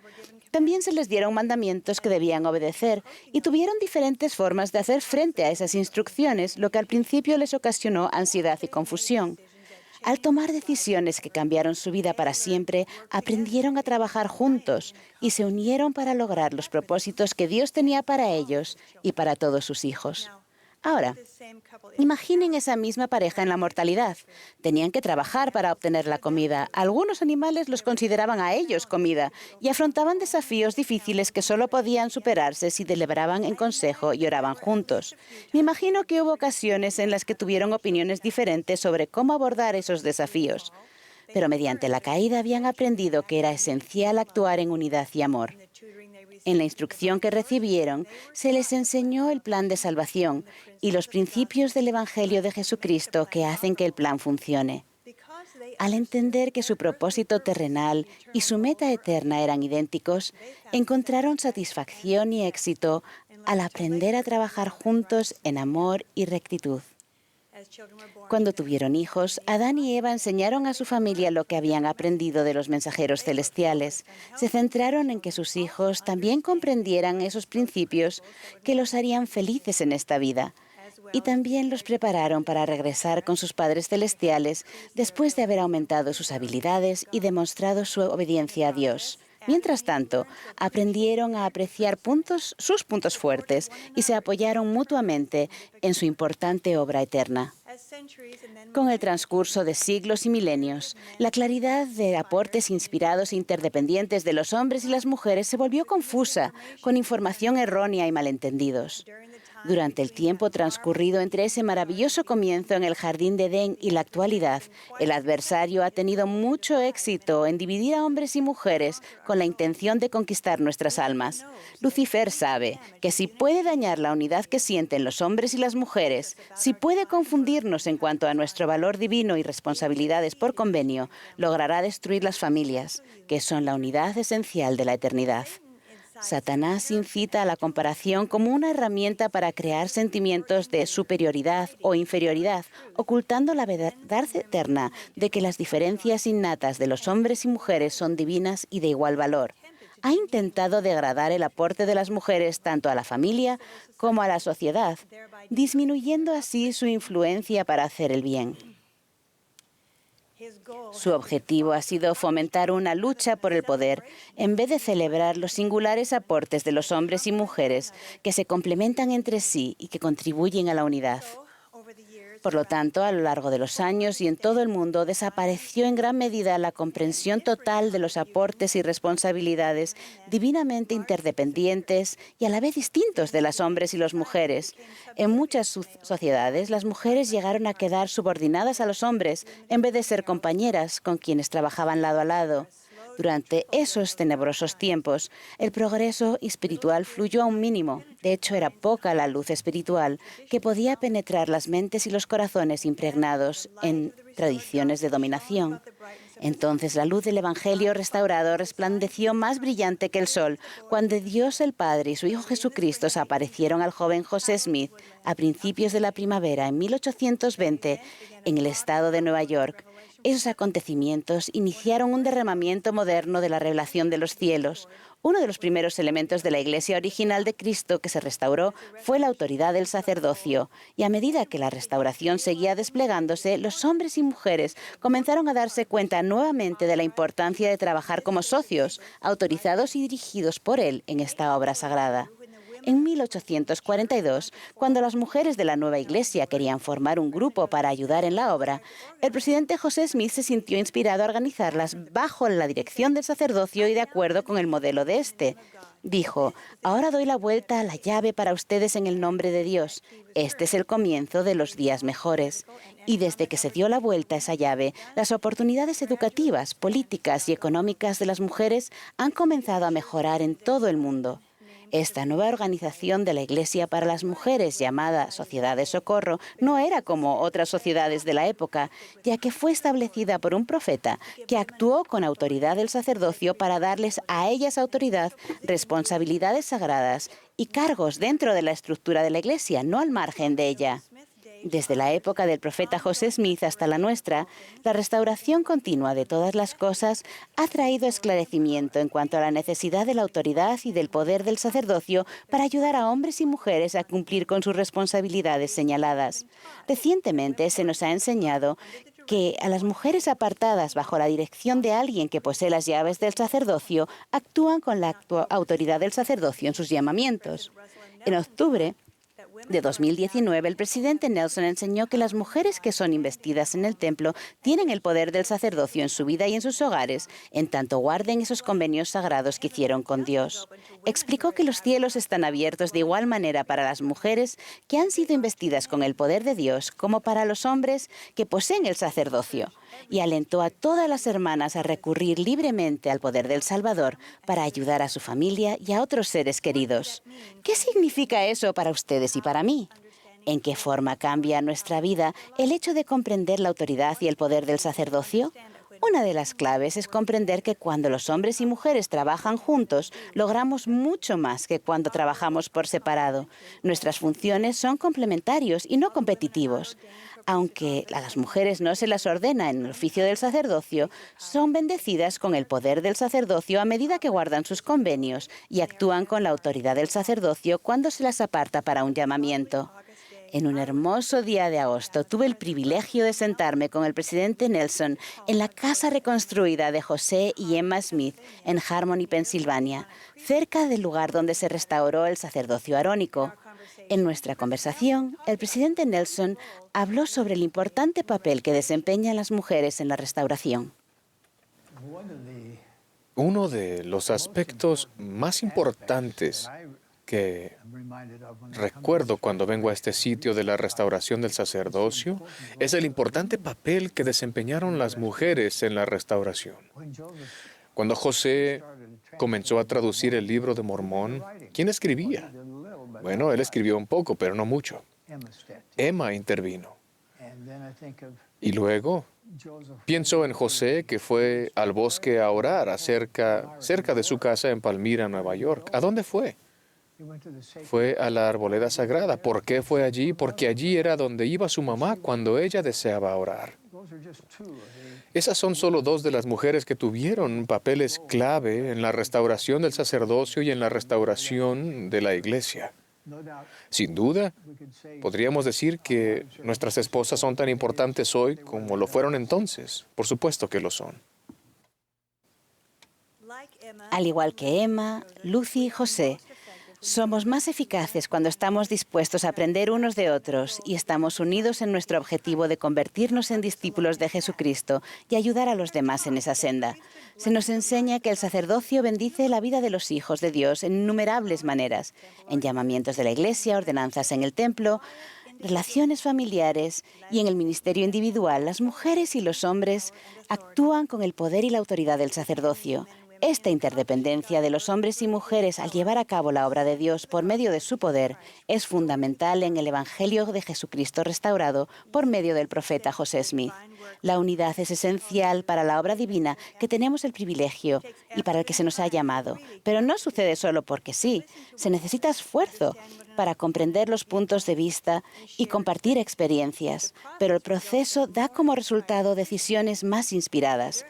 También se les dieron mandamientos que debían obedecer y tuvieron diferentes formas de hacer frente a esas instrucciones, lo que al principio les ocasionó ansiedad y confusión. Al tomar decisiones que cambiaron su vida para siempre, aprendieron a trabajar juntos y se unieron para lograr los propósitos que Dios tenía para ellos y para todos sus hijos. Ahora, imaginen esa misma pareja en la mortalidad. Tenían que trabajar para obtener la comida. Algunos animales los consideraban a ellos comida y afrontaban desafíos difíciles que solo podían superarse si deliberaban en consejo y oraban juntos. Me imagino que hubo ocasiones en las que tuvieron opiniones diferentes sobre cómo abordar esos desafíos. Pero mediante la caída habían aprendido que era esencial actuar en unidad y amor. En la instrucción que recibieron, se les enseñó el plan de salvación y los principios del Evangelio de Jesucristo que hacen que el plan funcione. Al entender que su propósito terrenal y su meta eterna eran idénticos, encontraron satisfacción y éxito al aprender a trabajar juntos en amor y rectitud. Cuando tuvieron hijos, Adán y Eva enseñaron a su familia lo que habían aprendido de los mensajeros celestiales. Se centraron en que sus hijos también comprendieran esos principios que los harían felices en esta vida. Y también los prepararon para regresar con sus padres celestiales después de haber aumentado sus habilidades y demostrado su obediencia a Dios. Mientras tanto, aprendieron a apreciar sus puntos fuertes y se apoyaron mutuamente en su importante obra eterna. Con el transcurso de siglos y milenios, la claridad de aportes inspirados e interdependientes de los hombres y las mujeres se volvió confusa, con información errónea y malentendidos. Durante el tiempo transcurrido entre ese maravilloso comienzo en el Jardín de Edén y la actualidad, el adversario ha tenido mucho éxito en dividir a hombres y mujeres con la intención de conquistar nuestras almas. Lucifer sabe que si puede dañar la unidad que sienten los hombres y las mujeres, si puede confundirnos en cuanto a nuestro valor divino y responsabilidades por convenio, logrará destruir las familias, que son la unidad esencial de la eternidad. Satanás incita a la comparación como una herramienta para crear sentimientos de superioridad o inferioridad, ocultando la verdad eterna de que las diferencias innatas de los hombres y mujeres son divinas y de igual valor. Ha intentado degradar el aporte de las mujeres tanto a la familia como a la sociedad, disminuyendo así su influencia para hacer el bien. Su objetivo ha sido fomentar una lucha por el poder en vez de celebrar los singulares aportes de los hombres y mujeres que se complementan entre sí y que contribuyen a la unidad. Por lo tanto, a lo largo de los años y en todo el mundo desapareció en gran medida la comprensión total de los aportes y responsabilidades divinamente interdependientes y a la vez distintos de los hombres y las mujeres. En muchas sociedades, las mujeres llegaron a quedar subordinadas a los hombres en vez de ser compañeras con quienes trabajaban lado a lado. Durante esos tenebrosos tiempos, el progreso espiritual fluyó a un mínimo. De hecho, era poca la luz espiritual que podía penetrar las mentes y los corazones impregnados en tradiciones de dominación. Entonces la luz del Evangelio restaurado resplandeció más brillante que el sol cuando Dios el Padre y su Hijo Jesucristo se aparecieron al joven José Smith a principios de la primavera en 1820 en el estado de Nueva York. Esos acontecimientos iniciaron un derramamiento moderno de la revelación de los cielos. Uno de los primeros elementos de la Iglesia original de Cristo que se restauró fue la autoridad del sacerdocio. Y a medida que la restauración seguía desplegándose, los hombres y mujeres comenzaron a darse cuenta nuevamente de la importancia de trabajar como socios, autorizados y dirigidos por Él en esta obra sagrada. En 1842, cuando las mujeres de la nueva iglesia querían formar un grupo para ayudar en la obra, el presidente José Smith se sintió inspirado a organizarlas bajo la dirección del sacerdocio y de acuerdo con el modelo de este. Dijo: «Ahora doy la vuelta a la llave para ustedes en el nombre de Dios. Este es el comienzo de los días mejores». Y desde que se dio la vuelta a esa llave, las oportunidades educativas, políticas y económicas de las mujeres han comenzado a mejorar en todo el mundo. Esta nueva organización de la Iglesia para las mujeres, llamada Sociedad de Socorro, no era como otras sociedades de la época, ya que fue establecida por un profeta que actuó con autoridad del sacerdocio para darles a ellas autoridad, responsabilidades sagradas y cargos dentro de la estructura de la Iglesia, no al margen de ella. Desde la época del profeta José Smith hasta la nuestra, la restauración continua de todas las cosas ha traído esclarecimiento en cuanto a la necesidad de la autoridad y del poder del sacerdocio para ayudar a hombres y mujeres a cumplir con sus responsabilidades señaladas. Recientemente se nos ha enseñado que a las mujeres apartadas bajo la dirección de alguien que posee las llaves del sacerdocio actúan con la autoridad del sacerdocio en sus llamamientos. En octubre de 2019, el presidente Nelson enseñó que las mujeres que son investidas en el templo tienen el poder del sacerdocio en su vida y en sus hogares, en tanto guarden esos convenios sagrados que hicieron con Dios. Explicó que los cielos están abiertos de igual manera para las mujeres que han sido investidas con el poder de Dios como para los hombres que poseen el sacerdocio, y alentó a todas las hermanas a recurrir libremente al poder del Salvador para ayudar a su familia y a otros seres queridos. ¿Qué significa eso para ustedes y para mí? ¿En qué forma cambia nuestra vida el hecho de comprender la autoridad y el poder del sacerdocio? Una de las claves es comprender que cuando los hombres y mujeres trabajan juntos, logramos mucho más que cuando trabajamos por separado. Nuestras funciones son complementarios y no competitivos. Aunque a las mujeres no se las ordena en el oficio del sacerdocio, son bendecidas con el poder del sacerdocio a medida que guardan sus convenios y actúan con la autoridad del sacerdocio cuando se las aparta para un llamamiento. En un hermoso día de agosto tuve el privilegio de sentarme con el presidente Nelson en la casa reconstruida de José y Emma Smith en Harmony, Pensilvania, cerca del lugar donde se restauró el sacerdocio arónico. En nuestra conversación, el presidente Nelson habló sobre el importante papel que desempeñan las mujeres en la restauración. Uno de los aspectos más importantes que recuerdo cuando vengo a este sitio de la restauración del sacerdocio es el importante papel que desempeñaron las mujeres en la restauración. Cuando José comenzó a traducir el libro de Mormón, ¿quién escribía? Bueno, él escribió un poco, pero no mucho. Emma intervino. Y luego pienso en José, que fue al bosque a orar cerca de su casa en Palmyra, Nueva York. ¿A dónde fue? Fue a la arboleda sagrada. ¿Por qué fue allí? Porque allí era donde iba su mamá cuando ella deseaba orar. Esas son solo dos de las mujeres que tuvieron papeles clave en la restauración del sacerdocio y en la restauración de la iglesia. Sin duda, podríamos decir que nuestras esposas son tan importantes hoy como lo fueron entonces. Por supuesto que lo son. Al igual que Emma, Lucy y José, somos más eficaces cuando estamos dispuestos a aprender unos de otros y estamos unidos en nuestro objetivo de convertirnos en discípulos de Jesucristo y ayudar a los demás en esa senda. Se nos enseña que el sacerdocio bendice la vida de los hijos de Dios en innumerables maneras, en llamamientos de la iglesia, ordenanzas en el templo, relaciones familiares y en el ministerio individual. Las mujeres y los hombres actúan con el poder y la autoridad del sacerdocio. Esta interdependencia de los hombres y mujeres al llevar a cabo la obra de Dios por medio de su poder es fundamental en el Evangelio de Jesucristo restaurado por medio del profeta José Smith. La unidad es esencial para la obra divina que tenemos el privilegio y para el que se nos ha llamado. Pero no sucede solo porque sí. Se necesita esfuerzo para comprender los puntos de vista y compartir experiencias. Pero el proceso da como resultado decisiones más inspiradas.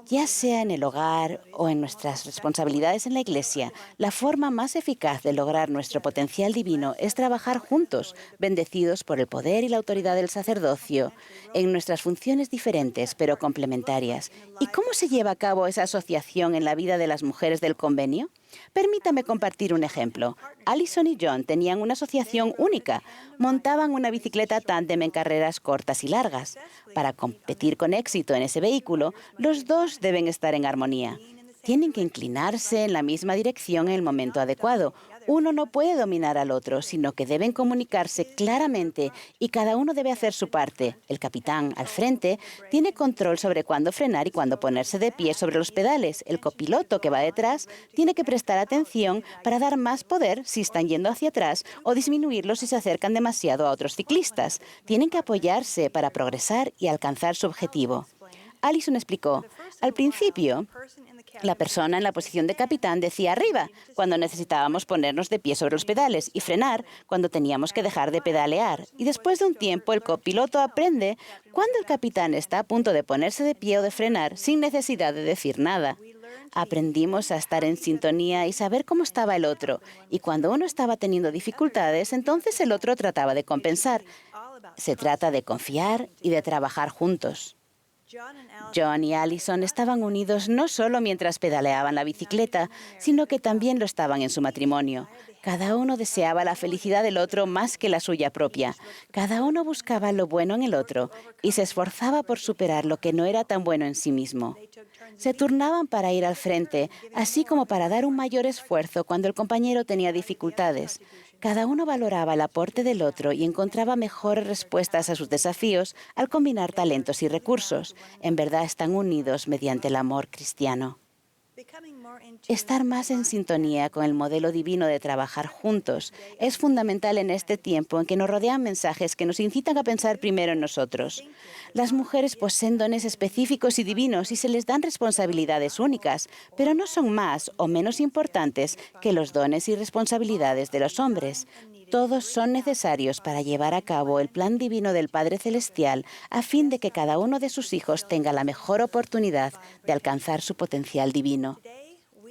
Ya sea en el hogar o en nuestras responsabilidades en la iglesia, la forma más eficaz de lograr nuestro potencial divino es trabajar juntos, bendecidos por el poder y la autoridad del sacerdocio, en nuestras funciones diferentes pero complementarias. ¿Y cómo se lleva a cabo esa asociación en la vida de las mujeres del convenio? Permítame compartir un ejemplo. Allison y John tenían una asociación única. Montaban una bicicleta tándem en carreras cortas y largas. Para competir con éxito en ese vehículo, los dos deben estar en armonía. Tienen que inclinarse en la misma dirección en el momento adecuado. Uno no puede dominar al otro, sino que deben comunicarse claramente y cada uno debe hacer su parte. El capitán, al frente, tiene control sobre cuándo frenar y cuándo ponerse de pie sobre los pedales. El copiloto, que va detrás, tiene que prestar atención para dar más poder si están yendo hacia atrás o disminuirlo si se acercan demasiado a otros ciclistas. Tienen que apoyarse para progresar y alcanzar su objetivo. Allison explicó, al principio, la persona en la posición de capitán decía arriba cuando necesitábamos ponernos de pie sobre los pedales y frenar cuando teníamos que dejar de pedalear. Y después de un tiempo el copiloto aprende cuando el capitán está a punto de ponerse de pie o de frenar sin necesidad de decir nada. Aprendimos a estar en sintonía y saber cómo estaba el otro. Y cuando uno estaba teniendo dificultades, entonces el otro trataba de compensar. Se trata de confiar y de trabajar juntos. John y Allison estaban unidos no solo mientras pedaleaban la bicicleta, sino que también lo estaban en su matrimonio. Cada uno deseaba la felicidad del otro más que la suya propia. Cada uno buscaba lo bueno en el otro y se esforzaba por superar lo que no era tan bueno en sí mismo. Se turnaban para ir al frente, así como para dar un mayor esfuerzo cuando el compañero tenía dificultades. Cada uno valoraba el aporte del otro y encontraba mejores respuestas a sus desafíos al combinar talentos y recursos. En verdad están unidos mediante el amor cristiano. Estar más en sintonía con el modelo divino de trabajar juntos es fundamental en este tiempo en que nos rodean mensajes que nos incitan a pensar primero en nosotros. Las mujeres poseen dones específicos y divinos y se les dan responsabilidades únicas, pero no son más o menos importantes que los dones y responsabilidades de los hombres. Todos son necesarios para llevar a cabo el plan divino del Padre Celestial a fin de que cada uno de sus hijos tenga la mejor oportunidad de alcanzar su potencial divino.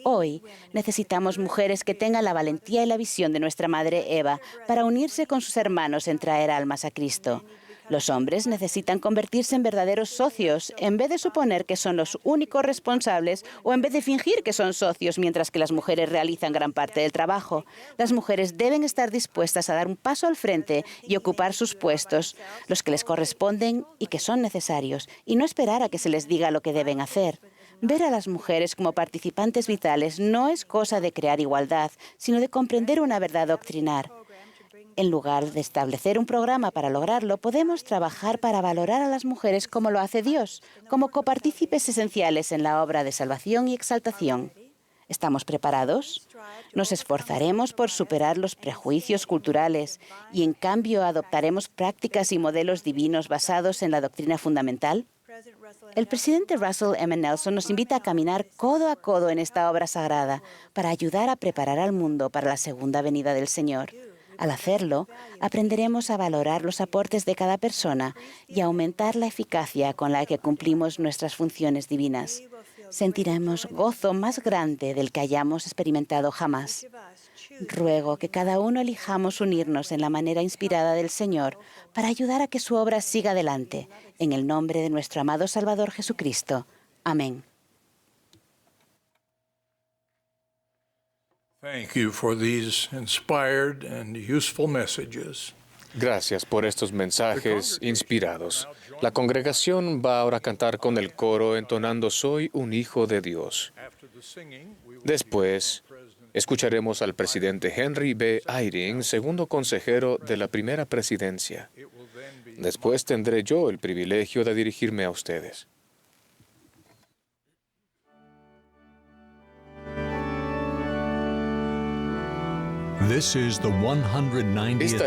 Hoy necesitamos mujeres que tengan la valentía y la visión de nuestra Madre Eva para unirse con sus hermanos en traer almas a Cristo. Los hombres necesitan convertirse en verdaderos socios en vez de suponer que son los únicos responsables o en vez de fingir que son socios mientras que las mujeres realizan gran parte del trabajo. Las mujeres deben estar dispuestas a dar un paso al frente y ocupar sus puestos, los que les corresponden y que son necesarios, y no esperar a que se les diga lo que deben hacer. Ver a las mujeres como participantes vitales no es cosa de crear igualdad, sino de comprender una verdad doctrinar. En lugar de establecer un programa para lograrlo, podemos trabajar para valorar a las mujeres como lo hace Dios, como copartícipes esenciales en la obra de salvación y exaltación. ¿Estamos preparados? Nos esforzaremos por superar los prejuicios culturales y, en cambio, adoptaremos prácticas y modelos divinos basados en la doctrina fundamental. El presidente Russell M. Nelson nos invita a caminar codo a codo en esta obra sagrada para ayudar a preparar al mundo para la segunda venida del Señor. Al hacerlo, aprenderemos a valorar los aportes de cada persona y a aumentar la eficacia con la que cumplimos nuestras funciones divinas. Sentiremos gozo más grande del que hayamos experimentado jamás. Ruego que cada uno elijamos unirnos en la manera inspirada del Señor para ayudar a que su obra siga adelante, en el nombre de nuestro amado Salvador Jesucristo. Amén. Thank you for these inspired and useful messages. Gracias por estos mensajes inspirados. La congregación va ahora a cantar con el coro entonando Soy un hijo de Dios. Después, escucharemos al presidente Henry B. Eyring, segundo consejero de la primera presidencia. Después tendré yo el privilegio de dirigirme a ustedes. Esta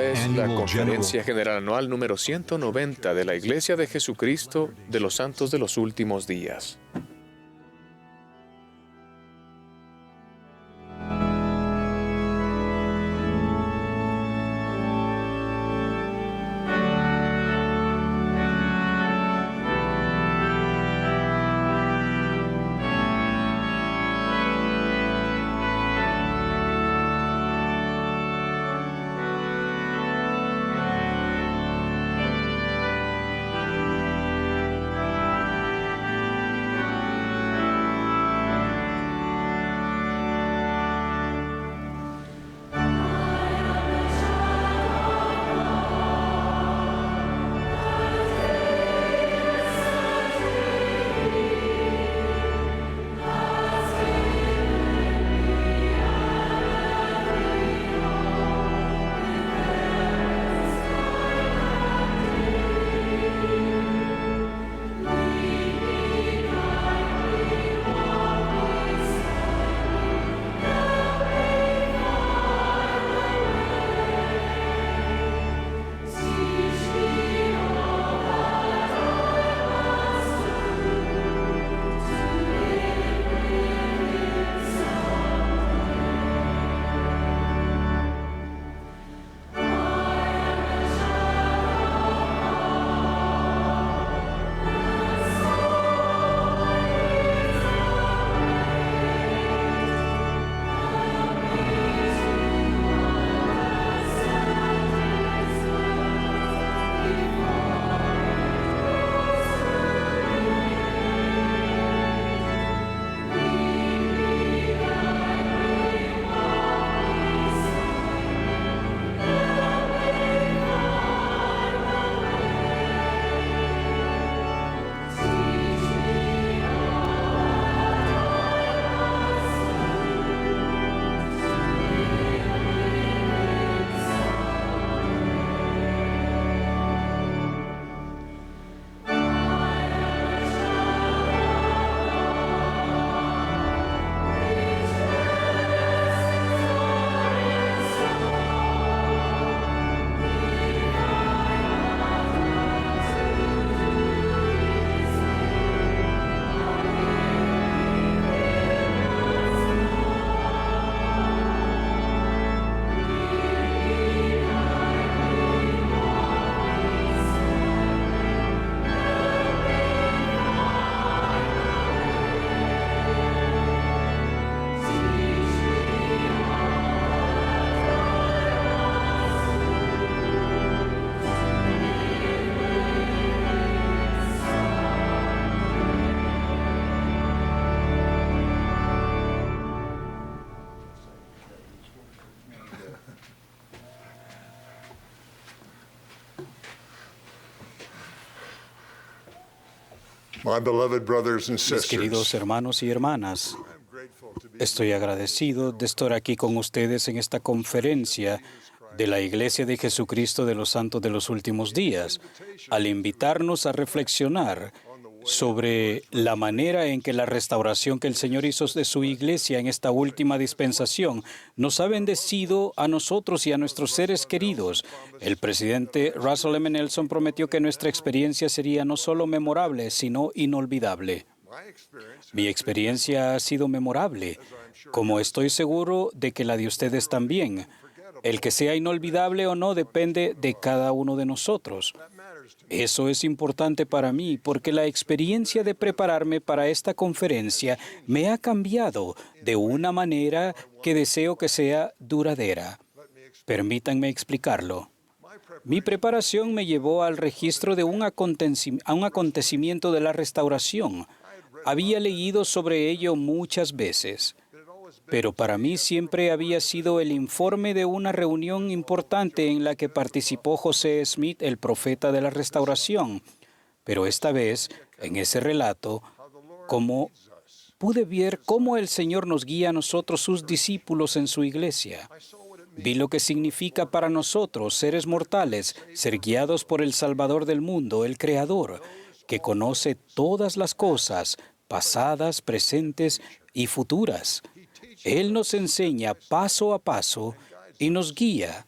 es la Conferencia General Anual número 190 de la Iglesia de Jesucristo de los Santos de los Últimos Días. My beloved brothers and Mis queridos sisters, hermanos y hermanas, estoy agradecido de estar aquí con ustedes en esta conferencia de la Iglesia de Jesucristo de los Santos de los Últimos Días, al invitarnos a reflexionar sobre la manera en que la restauración que el Señor hizo de su Iglesia en esta última dispensación nos ha bendecido a nosotros y a nuestros seres queridos. El presidente Russell M. Nelson prometió que nuestra experiencia sería no solo memorable, sino inolvidable. Mi experiencia ha sido memorable, como estoy seguro de que la de ustedes también. El que sea inolvidable o no depende de cada uno de nosotros. Eso es importante para mí porque la experiencia de prepararme para esta conferencia me ha cambiado de una manera que deseo que sea duradera. Permítanme explicarlo. Mi preparación me llevó al registro de un acontecimiento de la restauración. Había leído sobre ello muchas veces, pero para mí siempre había sido el informe de una reunión importante en la que participó José Smith, el profeta de la restauración. Pero esta vez, en ese relato, pude ver cómo el Señor nos guía a nosotros, sus discípulos, en su iglesia. Vi lo que significa para nosotros, seres mortales, ser guiados por el Salvador del mundo, el Creador, que conoce todas las cosas, pasadas, presentes y futuras. Él nos enseña paso a paso y nos guía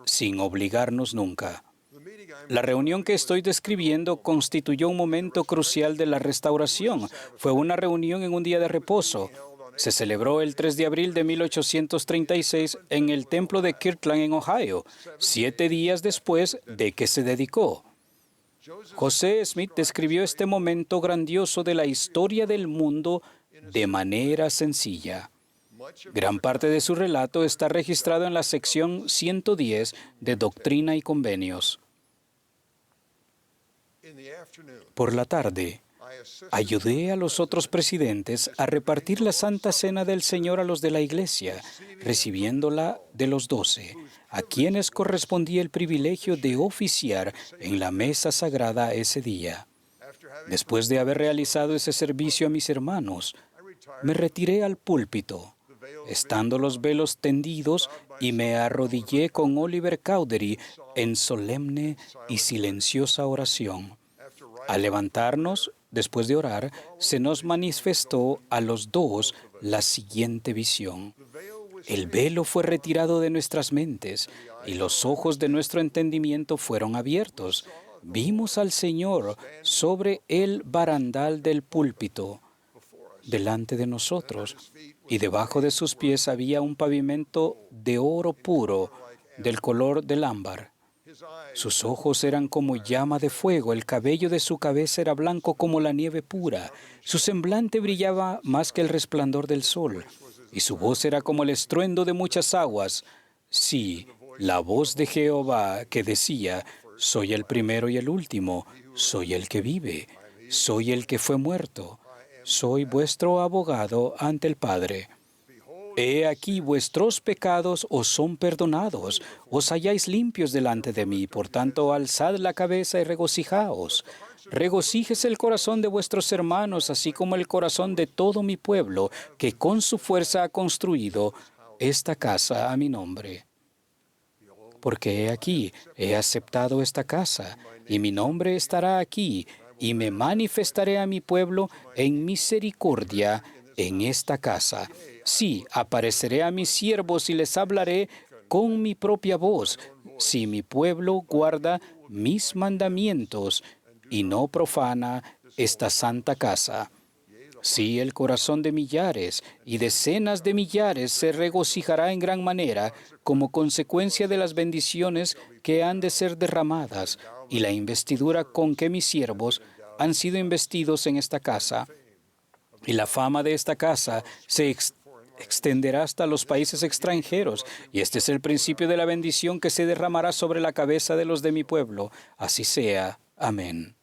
sin obligarnos nunca. La reunión que estoy describiendo constituyó un momento crucial de la restauración. Fue una reunión en un día de reposo. Se celebró el 3 de abril de 1836 en el templo de Kirtland, en Ohio, 7 días después de que se dedicó. José Smith describió este momento grandioso de la historia del mundo de manera sencilla. Gran parte de su relato está registrado en la sección 110 de Doctrina y Convenios. Por la tarde, ayudé a los otros presidentes a repartir la Santa Cena del Señor a los de la Iglesia, recibiéndola de los 12, a quienes correspondía el privilegio de oficiar en la mesa sagrada ese día. Después de haber realizado ese servicio a mis hermanos, me retiré al púlpito, estando los velos tendidos, y me arrodillé con Oliver Cowdery en solemne y silenciosa oración. Al levantarnos, después de orar, se nos manifestó a los dos la siguiente visión. El velo fue retirado de nuestras mentes y los ojos de nuestro entendimiento fueron abiertos. Vimos al Señor sobre el barandal del púlpito delante de nosotros, y debajo de sus pies había un pavimento de oro puro, del color del ámbar. Sus ojos eran como llama de fuego, el cabello de su cabeza era blanco como la nieve pura, su semblante brillaba más que el resplandor del sol, y su voz era como el estruendo de muchas aguas. Sí, la voz de Jehová que decía: soy el primero y el último, soy el que vive, soy el que fue muerto. Soy vuestro abogado ante el Padre. He aquí vuestros pecados os son perdonados, os halláis limpios delante de mí, por tanto alzad la cabeza y regocijaos. Regocíjese el corazón de vuestros hermanos, así como el corazón de todo mi pueblo, que con su fuerza ha construido esta casa a mi nombre. Porque he aquí, he aceptado esta casa, y mi nombre estará aquí, y me manifestaré a mi pueblo en misericordia en esta casa. Sí, apareceré a mis siervos y les hablaré con mi propia voz, si mi pueblo guarda mis mandamientos y no profana esta santa casa. Sí, el corazón de millares y decenas de millares se regocijará en gran manera como consecuencia de las bendiciones que han de ser derramadas y la investidura con que mis siervos han sido investidos en esta casa. Y la fama de esta casa se extenderá hasta los países extranjeros, y este es el principio de la bendición que se derramará sobre la cabeza de los de mi pueblo. Así sea. Amén.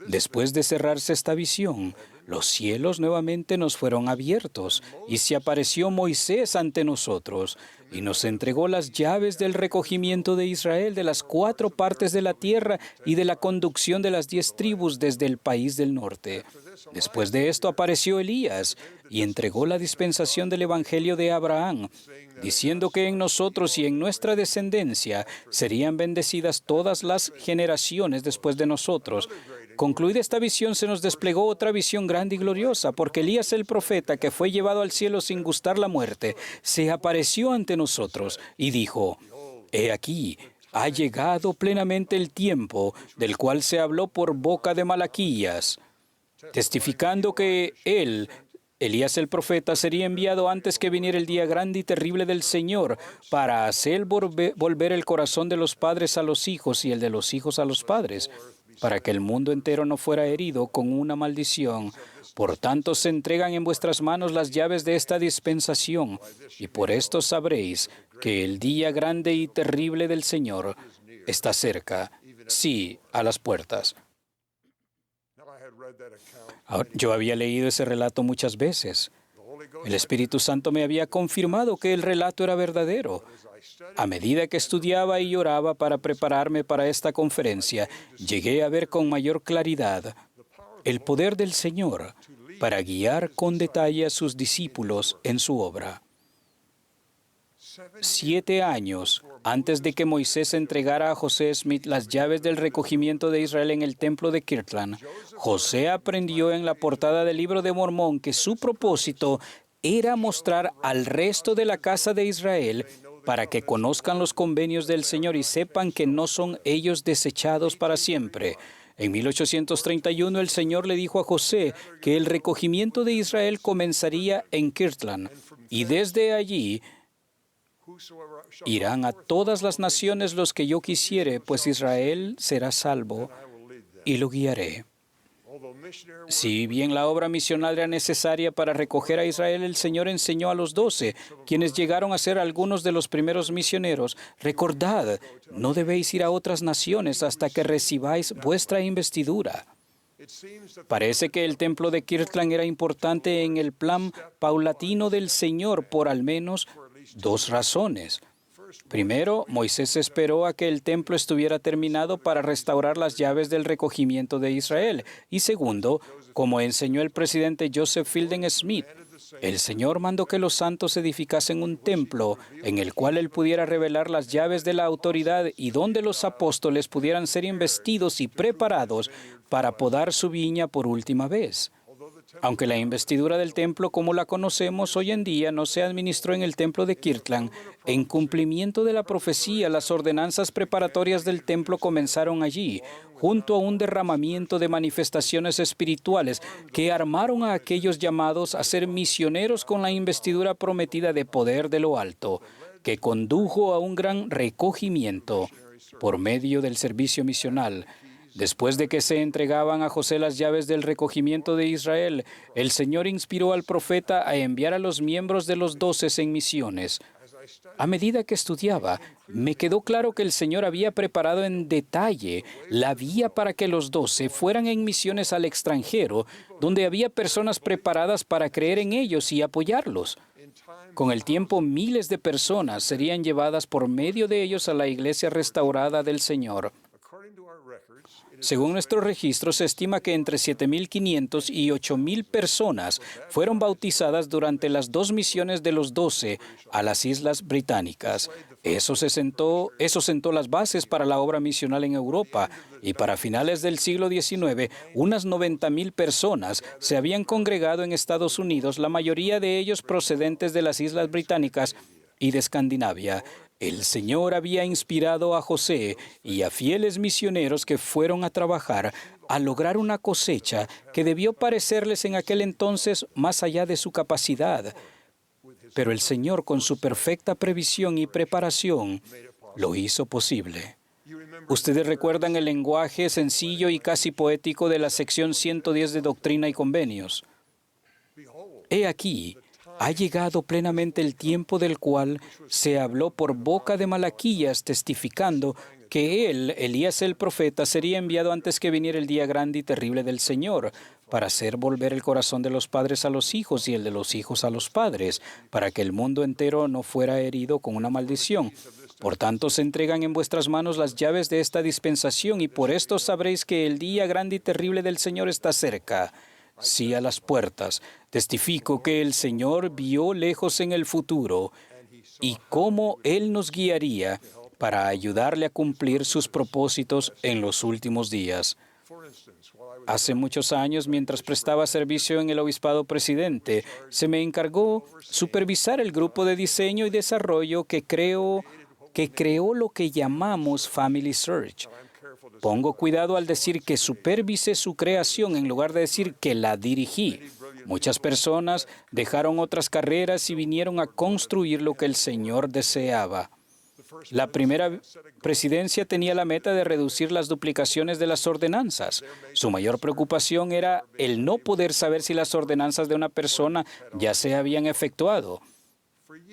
Después de cerrarse esta visión, los cielos nuevamente nos fueron abiertos y se apareció Moisés ante nosotros y nos entregó las llaves del recogimiento de Israel de las 4 partes de la tierra y de la conducción de las 10 tribus desde el país del norte. Después de esto apareció Elías y entregó la dispensación del Evangelio de Abraham, diciendo que en nosotros y en nuestra descendencia serían bendecidas todas las generaciones después de nosotros. Concluida esta visión, se nos desplegó otra visión grande y gloriosa, porque Elías el profeta, que fue llevado al cielo sin gustar la muerte, se apareció ante nosotros y dijo: «He aquí, ha llegado plenamente el tiempo del cual se habló por boca de Malaquías», testificando que él, Elías el profeta, sería enviado antes que viniera el día grande y terrible del Señor, para hacer volver el corazón de los padres a los hijos y el de los hijos a los padres, para que el mundo entero no fuera herido con una maldición. Por tanto, se entregan en vuestras manos las llaves de esta dispensación, y por esto sabréis que el día grande y terrible del Señor está cerca, sí, a las puertas. Ahora, yo había leído ese relato muchas veces. El Espíritu Santo me había confirmado que el relato era verdadero. A medida que estudiaba y oraba para prepararme para esta conferencia, llegué a ver con mayor claridad el poder del Señor para guiar con detalle a sus discípulos en su obra. 7 años antes de que Moisés entregara a José Smith las llaves del recogimiento de Israel en el templo de Kirtland, José aprendió en la portada del Libro de Mormón que su propósito era mostrar al resto de la casa de Israel para que conozcan los convenios del Señor y sepan que no son ellos desechados para siempre. En 1831 el Señor le dijo a José que el recogimiento de Israel comenzaría en Kirtland y desde allí irán a todas las naciones los que yo quisiere, pues Israel será salvo y lo guiaré. Si bien la obra misional era necesaria para recoger a Israel, el Señor enseñó a los 12, quienes llegaron a ser algunos de los primeros misioneros: recordad, no debéis ir a otras naciones hasta que recibáis vuestra investidura. Parece que el templo de Kirtland era importante en el plan paulatino del Señor por al menos 2 razones. Primero, Moisés esperó a que el templo estuviera terminado para restaurar las llaves del recogimiento de Israel. Y segundo, como enseñó el presidente Joseph Fielding Smith, el Señor mandó que los santos edificasen un templo en el cual Él pudiera revelar las llaves de la autoridad y donde los apóstoles pudieran ser investidos y preparados para podar su viña por última vez. Aunque la investidura del templo como la conocemos hoy en día no se administró en el templo de Kirtland, en cumplimiento de la profecía, las ordenanzas preparatorias del templo comenzaron allí, junto a un derramamiento de manifestaciones espirituales que armaron a aquellos llamados a ser misioneros con la investidura prometida de poder de lo alto, que condujo a un gran recogimiento por medio del servicio misional. Después de que se entregaban a José las llaves del recogimiento de Israel, el Señor inspiró al profeta a enviar a los miembros de los 12 en misiones. A medida que estudiaba, me quedó claro que el Señor había preparado en detalle la vía para que los 12 fueran en misiones al extranjero, donde había personas preparadas para creer en ellos y apoyarlos. Con el tiempo, miles de personas serían llevadas por medio de ellos a la iglesia restaurada del Señor. Según nuestros registros, se estima que entre 7.500 y 8.000 personas fueron bautizadas durante las 2 misiones de los 12 a las Islas Británicas. Eso sentó las bases para la obra misional en Europa, y para finales del siglo XIX, unas 90.000 personas se habían congregado en Estados Unidos, la mayoría de ellos procedentes de las Islas Británicas y de Escandinavia. El Señor había inspirado a José y a fieles misioneros que fueron a trabajar a lograr una cosecha que debió parecerles en aquel entonces más allá de su capacidad. Pero el Señor, con su perfecta previsión y preparación, lo hizo posible. Ustedes recuerdan el lenguaje sencillo y casi poético de la sección 110 de Doctrina y Convenios. He aquí, ha llegado plenamente el tiempo del cual se habló por boca de Malaquías, testificando que él, Elías el profeta, sería enviado antes que viniera el día grande y terrible del Señor, para hacer volver el corazón de los padres a los hijos y el de los hijos a los padres, para que el mundo entero no fuera herido con una maldición. Por tanto, se entregan en vuestras manos las llaves de esta dispensación, y por esto sabréis que el día grande y terrible del Señor está cerca, sí, a las puertas. Testifico que el Señor vio lejos en el futuro y cómo Él nos guiaría para ayudarle a cumplir sus propósitos en los últimos días. Hace muchos años, mientras prestaba servicio en el Obispado Presidente, se me encargó supervisar el grupo de diseño y desarrollo que creó lo que llamamos Family Search. Pongo cuidado al decir que supervisé su creación en lugar de decir que la dirigí. Muchas personas dejaron otras carreras y vinieron a construir lo que el Señor deseaba. La primera presidencia tenía la meta de reducir las duplicaciones de las ordenanzas. Su mayor preocupación era el no poder saber si las ordenanzas de una persona ya se habían efectuado.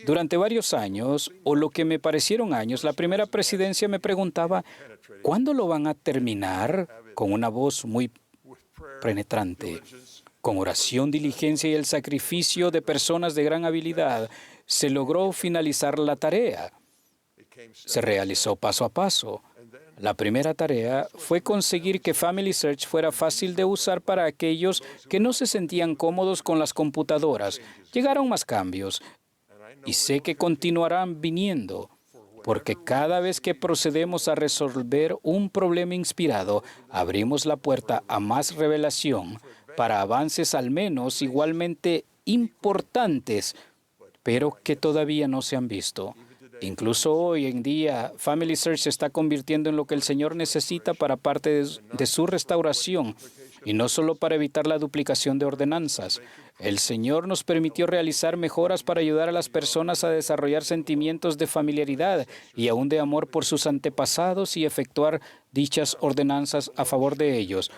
Durante varios años, o lo que me parecieron años, la primera presidencia me preguntaba, ¿cuándo lo van a terminar? Con una voz muy penetrante. Con oración, diligencia y el sacrificio de personas de gran habilidad, se logró finalizar la tarea. Se realizó paso a paso. La primera tarea fue conseguir que Family Search fuera fácil de usar para aquellos que no se sentían cómodos con las computadoras. Llegaron más cambios y sé que continuarán viniendo, porque cada vez que procedemos a resolver un problema inspirado, abrimos la puerta a más revelación para avances al menos igualmente importantes, pero que todavía no se han visto. Incluso hoy en día, Family Search se está convirtiendo en lo que el Señor necesita para parte de su restauración, y no solo para evitar la duplicación de ordenanzas. El Señor nos permitió realizar mejoras para ayudar a las personas a desarrollar sentimientos de familiaridad y aún de amor por sus antepasados y efectuar dichas ordenanzas a favor de ellos.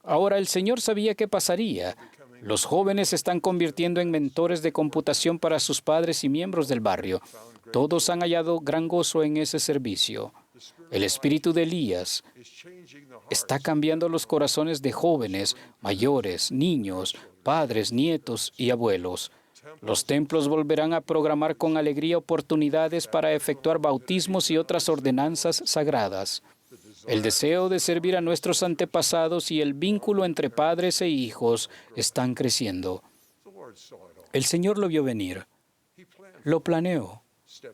Ahora, el Señor sabía qué pasaría. Los jóvenes se están convirtiendo en mentores de computación para sus padres y miembros del barrio. Todos han hallado gran gozo en ese servicio. El espíritu de Elías está cambiando los corazones de jóvenes, mayores, niños, padres, nietos y abuelos. Los templos volverán a programar con alegría oportunidades para efectuar bautismos y otras ordenanzas sagradas. El deseo de servir a nuestros antepasados y el vínculo entre padres e hijos están creciendo. El Señor lo vio venir. Lo planeó,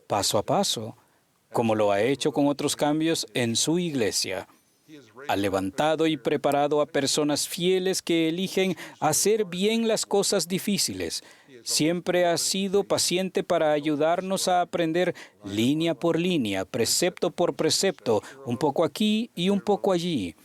paso a paso, como lo ha hecho con otros cambios en su iglesia. Ha levantado y preparado a personas fieles que eligen hacer bien las cosas difíciles. Siempre ha sido paciente para ayudarnos a aprender línea por línea, precepto por precepto, un poco aquí y un poco allí.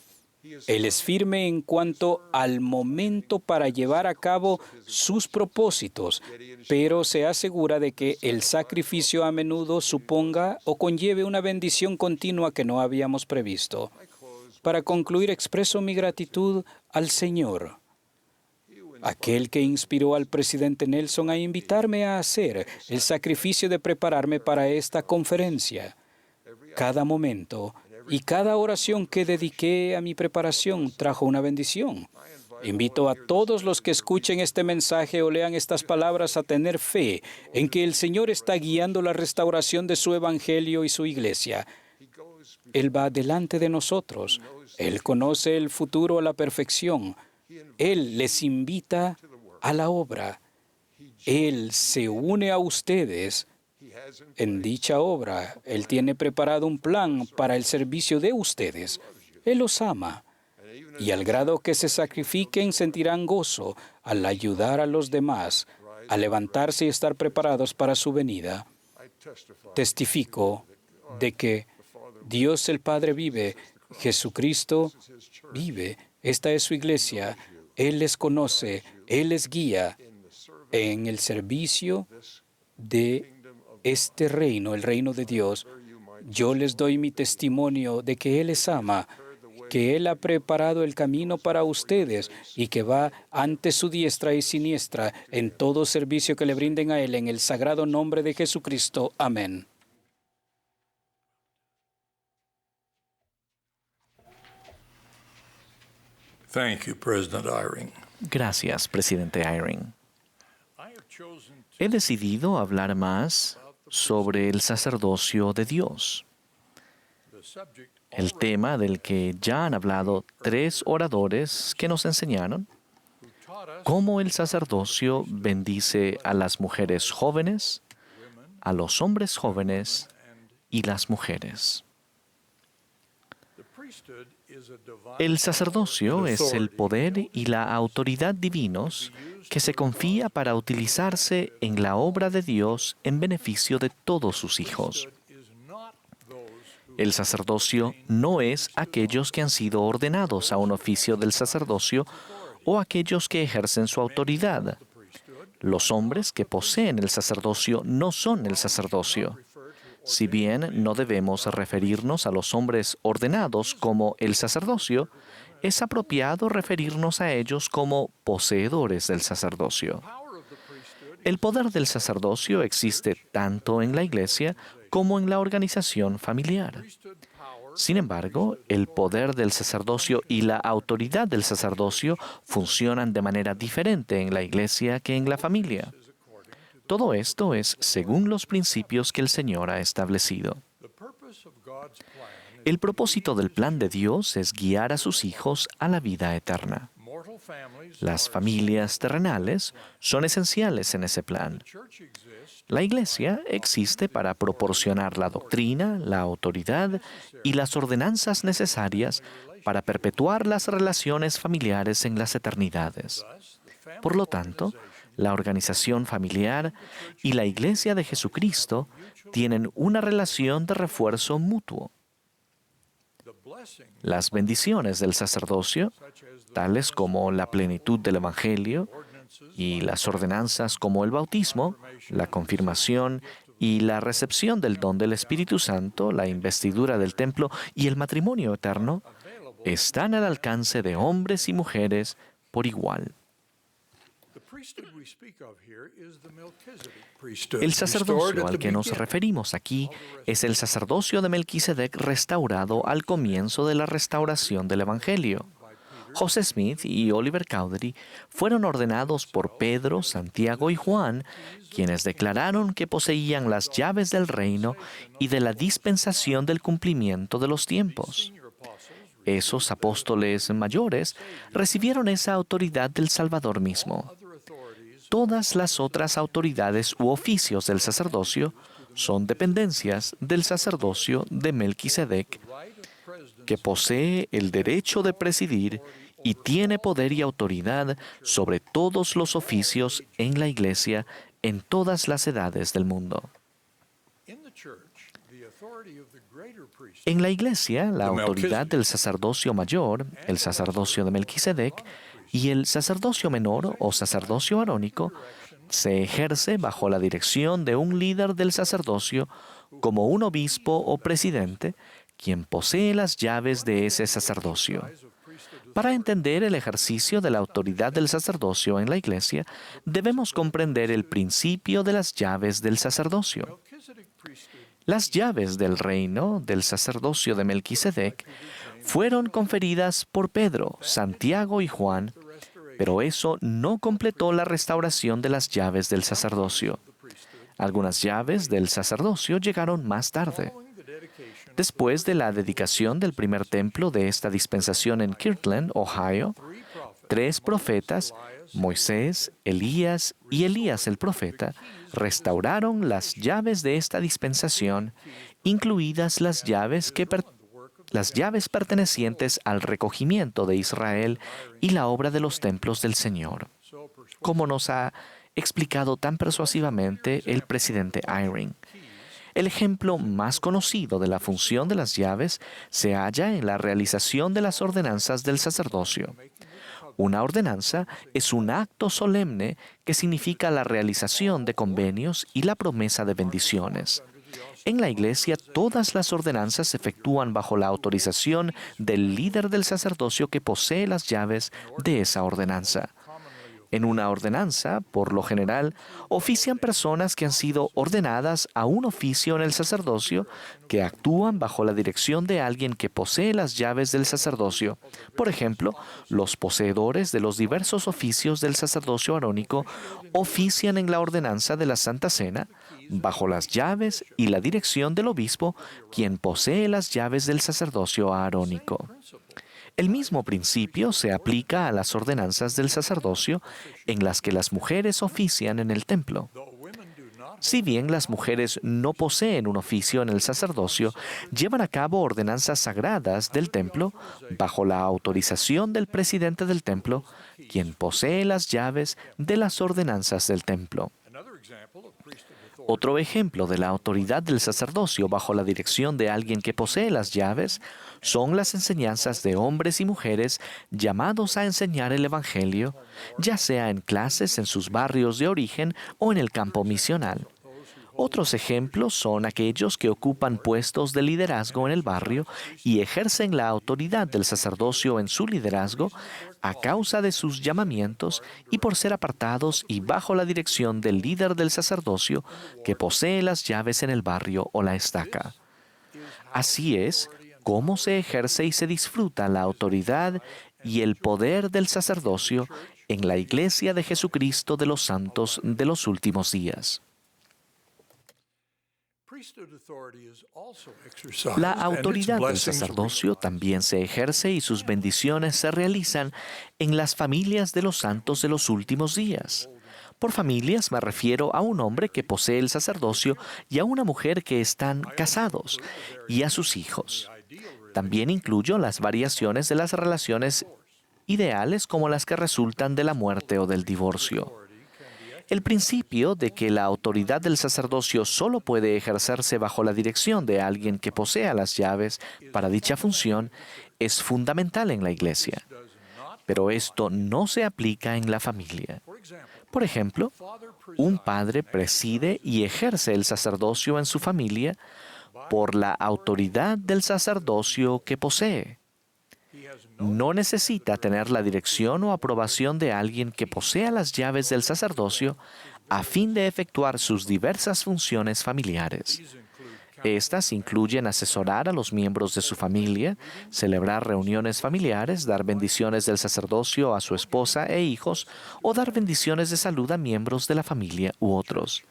Él es firme en cuanto al momento para llevar a cabo sus propósitos, pero se asegura de que el sacrificio a menudo suponga o conlleve una bendición continua que no habíamos previsto. Para concluir, expreso mi gratitud al Señor, aquel que inspiró al presidente Nelson a invitarme a hacer el sacrificio de prepararme para esta conferencia. Cada momento y cada oración que dediqué a mi preparación trajo una bendición. Invito a todos los que escuchen este mensaje o lean estas palabras a tener fe en que el Señor está guiando la restauración de su evangelio y su iglesia. Él va delante de nosotros. Él conoce el futuro a la perfección. Él les invita a la obra. Él se une a ustedes en dicha obra. Él tiene preparado un plan para el servicio de ustedes. Él los ama. Y al grado que se sacrifiquen, sentirán gozo al ayudar a los demás a levantarse y estar preparados para su venida. Testifico de que Dios el Padre vive, Jesucristo vive, esta es su iglesia, Él les conoce, Él les guía en el servicio de este reino, el reino de Dios. Yo les doy mi testimonio de que Él les ama, que Él ha preparado el camino para ustedes y que va ante su diestra y siniestra en todo servicio que le brinden a Él en el sagrado nombre de Jesucristo. Amén. Thank you, President Eyring. Gracias, presidente Eyring. He decidido hablar más sobre el sacerdocio de Dios, el tema del que ya han hablado 3 oradores que nos enseñaron cómo el sacerdocio bendice a las mujeres jóvenes, a los hombres jóvenes y las mujeres. El sacerdocio es el poder y la autoridad divinos que se confía para utilizarse en la obra de Dios en beneficio de todos sus hijos. El sacerdocio no es aquellos que han sido ordenados a un oficio del sacerdocio o aquellos que ejercen su autoridad. Los hombres que poseen el sacerdocio no son el sacerdocio. Si bien no debemos referirnos a los hombres ordenados como el sacerdocio, es apropiado referirnos a ellos como poseedores del sacerdocio. El poder del sacerdocio existe tanto en la Iglesia como en la organización familiar. Sin embargo, el poder del sacerdocio y la autoridad del sacerdocio funcionan de manera diferente en la Iglesia que en la familia. Todo esto es según los principios que el Señor ha establecido. El propósito del plan de Dios es guiar a sus hijos a la vida eterna. Las familias terrenales son esenciales en ese plan. La Iglesia existe para proporcionar la doctrina, la autoridad y las ordenanzas necesarias para perpetuar las relaciones familiares en las eternidades. Por lo tanto, la organización familiar y la Iglesia de Jesucristo tienen una relación de refuerzo mutuo. Las bendiciones del sacerdocio, tales como la plenitud del Evangelio y las ordenanzas como el bautismo, la confirmación y la recepción del don del Espíritu Santo, la investidura del templo y el matrimonio eterno, están al alcance de hombres y mujeres por igual. El sacerdocio al que nos referimos aquí es el sacerdocio de Melquisedec restaurado al comienzo de la restauración del Evangelio. José Smith y Oliver Cowdery fueron ordenados por Pedro, Santiago y Juan, quienes declararon que poseían las llaves del reino y de la dispensación del cumplimiento de los tiempos. Esos apóstoles mayores recibieron esa autoridad del Salvador mismo. Todas las otras autoridades u oficios del sacerdocio son dependencias del sacerdocio de Melquisedec, que posee el derecho de presidir y tiene poder y autoridad sobre todos los oficios en la Iglesia en todas las edades del mundo. En la Iglesia, la autoridad del sacerdocio mayor, el sacerdocio de Melquisedec, y el sacerdocio menor o sacerdocio arónico se ejerce bajo la dirección de un líder del sacerdocio como un obispo o presidente, quien posee las llaves de ese sacerdocio. Para entender el ejercicio de la autoridad del sacerdocio en la Iglesia, debemos comprender el principio de las llaves del sacerdocio. Las llaves del reino del sacerdocio de Melquisedec fueron conferidas por Pedro, Santiago y Juan, pero eso no completó la restauración de las llaves del sacerdocio. Algunas llaves del sacerdocio llegaron más tarde. Después de la dedicación del primer templo de esta dispensación en Kirtland, Ohio, 3 profetas, Moisés, Elías y Elías el profeta, restauraron las llaves de esta dispensación, incluidas las llaves pertenecientes al recogimiento de Israel y la obra de los templos del Señor, como nos ha explicado tan persuasivamente el presidente Eyring. El ejemplo más conocido de la función de las llaves se halla en la realización de las ordenanzas del sacerdocio. Una ordenanza es un acto solemne que significa la realización de convenios y la promesa de bendiciones. En la Iglesia, todas las ordenanzas se efectúan bajo la autorización del líder del sacerdocio que posee las llaves de esa ordenanza. En una ordenanza, por lo general, ofician personas que han sido ordenadas a un oficio en el sacerdocio, que actúan bajo la dirección de alguien que posee las llaves del sacerdocio. Por ejemplo, los poseedores de los diversos oficios del sacerdocio arónico ofician en la ordenanza de la Santa Cena, bajo las llaves y la dirección del obispo, quien posee las llaves del sacerdocio arónico. El mismo principio se aplica a las ordenanzas del sacerdocio en las que las mujeres ofician en el templo. Si bien las mujeres no poseen un oficio en el sacerdocio, llevan a cabo ordenanzas sagradas del templo bajo la autorización del presidente del templo, quien posee las llaves de las ordenanzas del templo. Otro ejemplo de la autoridad del sacerdocio bajo la dirección de alguien que posee las llaves son las enseñanzas de hombres y mujeres llamados a enseñar el Evangelio, ya sea en clases en sus barrios de origen o en el campo misional. Otros ejemplos son aquellos que ocupan puestos de liderazgo en el barrio y ejercen la autoridad del sacerdocio en su liderazgo a causa de sus llamamientos y por ser apartados y bajo la dirección del líder del sacerdocio que posee las llaves en el barrio o la estaca. Así es cómo se ejerce y se disfruta la autoridad y el poder del sacerdocio en la Iglesia de Jesucristo de los Santos de los Últimos Días. La autoridad del sacerdocio también se ejerce y sus bendiciones se realizan en las familias de los santos de los últimos días. Por familias me refiero a un hombre que posee el sacerdocio y a una mujer que están casados, y a sus hijos. También incluyo las variaciones de las relaciones ideales como las que resultan de la muerte o del divorcio. El principio de que la autoridad del sacerdocio solo puede ejercerse bajo la dirección de alguien que posea las llaves para dicha función es fundamental en la Iglesia, pero esto no se aplica en la familia. Por ejemplo, un padre preside y ejerce el sacerdocio en su familia por la autoridad del sacerdocio que posee. No necesita tener la dirección o aprobación de alguien que posea las llaves del sacerdocio a fin de efectuar sus diversas funciones familiares. Estas incluyen asesorar a los miembros de su familia, celebrar reuniones familiares, dar bendiciones del sacerdocio a su esposa e hijos o dar bendiciones de salud a miembros de la familia u otros.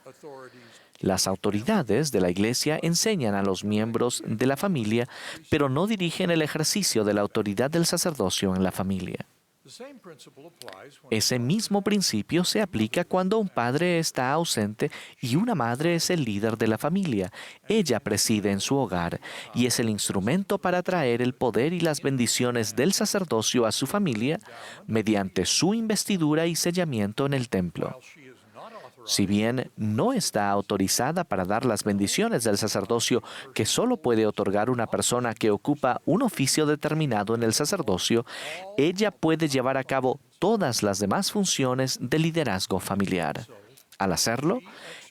Las autoridades de la Iglesia enseñan a los miembros de la familia, pero no dirigen el ejercicio de la autoridad del sacerdocio en la familia. Ese mismo principio se aplica cuando un padre está ausente y una madre es el líder de la familia. Ella preside en su hogar y es el instrumento para traer el poder y las bendiciones del sacerdocio a su familia mediante su investidura y sellamiento en el templo. Si bien no está autorizada para dar las bendiciones del sacerdocio que solo puede otorgar una persona que ocupa un oficio determinado en el sacerdocio, ella puede llevar a cabo todas las demás funciones de liderazgo familiar. Al hacerlo,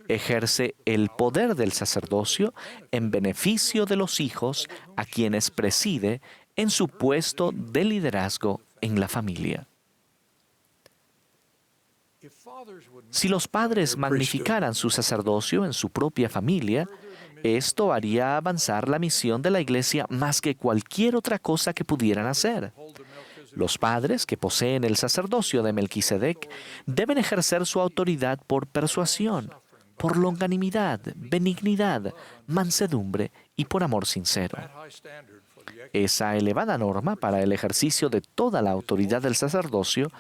ejerce el poder del sacerdocio en beneficio de los hijos a quienes preside en su puesto de liderazgo en la familia. Si los padres magnificaran su sacerdocio en su propia familia, esto haría avanzar la misión de la Iglesia más que cualquier otra cosa que pudieran hacer. Los padres que poseen el sacerdocio de Melquisedec deben ejercer su autoridad por persuasión, por longanimidad, benignidad, mansedumbre y por amor sincero. Esa elevada norma para el ejercicio de toda la autoridad del sacerdocio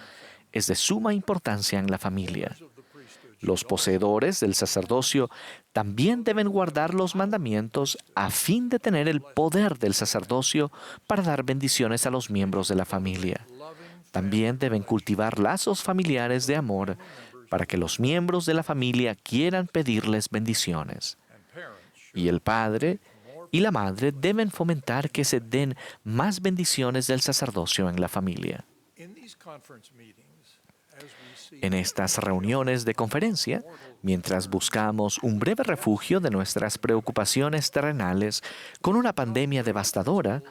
es de suma importancia en la familia. Los poseedores del sacerdocio también deben guardar los mandamientos a fin de tener el poder del sacerdocio para dar bendiciones a los miembros de la familia. También deben cultivar lazos familiares de amor para que los miembros de la familia quieran pedirles bendiciones. Y el padre y la madre deben fomentar que se den más bendiciones del sacerdocio en la familia. En estas reuniones de conferencia, mientras buscamos un breve refugio de nuestras preocupaciones terrenales con una pandemia devastadora,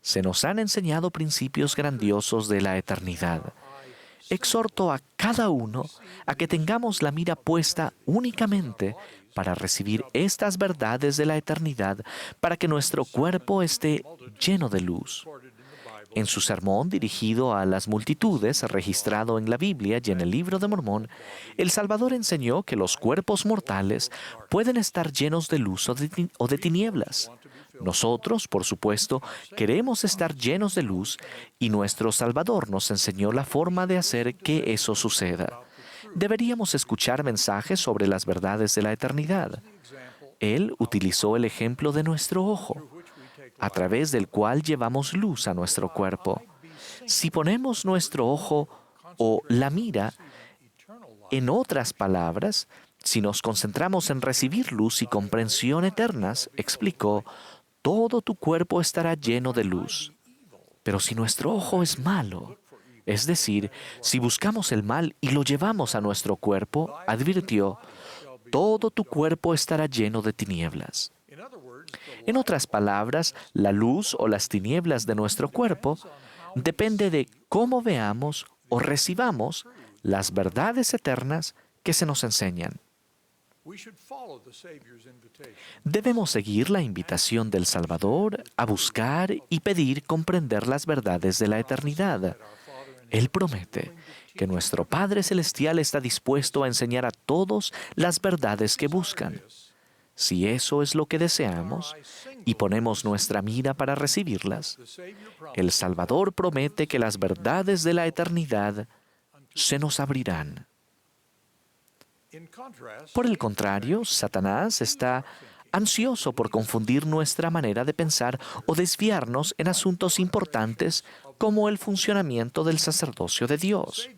se nos han enseñado principios grandiosos de la eternidad. exhorto a cada uno a que tengamos la mira puesta únicamente para recibir estas verdades de la eternidad, para que nuestro cuerpo esté lleno de luz. En su sermón dirigido a las multitudes, registrado en la Biblia y en el Libro de Mormón, el Salvador enseñó que los cuerpos mortales pueden estar llenos de luz o de tinieblas. Nosotros, por supuesto, queremos estar llenos de luz y nuestro Salvador nos enseñó la forma de hacer que eso suceda. Deberíamos escuchar mensajes sobre las verdades de la eternidad. Él utilizó el ejemplo de nuestro ojo, a través del cual llevamos luz a nuestro cuerpo. Si ponemos nuestro ojo o la mira, en otras palabras, si nos concentramos en recibir luz y comprensión eternas, explicó, todo tu cuerpo estará lleno de luz. Pero si nuestro ojo es malo, es decir, si buscamos el mal y lo llevamos a nuestro cuerpo, advirtió, todo tu cuerpo estará lleno de tinieblas. En otras palabras, la luz o las tinieblas de nuestro cuerpo depende de cómo veamos o recibamos las verdades eternas que se nos enseñan. Debemos seguir la invitación del Salvador a buscar y pedir comprender las verdades de la eternidad. Él promete que nuestro Padre Celestial está dispuesto a enseñar a todos las verdades que buscan. Si eso es lo que deseamos y ponemos nuestra mira para recibirlas, el Salvador promete que las verdades de la eternidad se nos abrirán. Por el contrario, Satanás está ansioso por confundir nuestra manera de pensar o desviarnos en asuntos importantes como el funcionamiento del sacerdocio de Dios.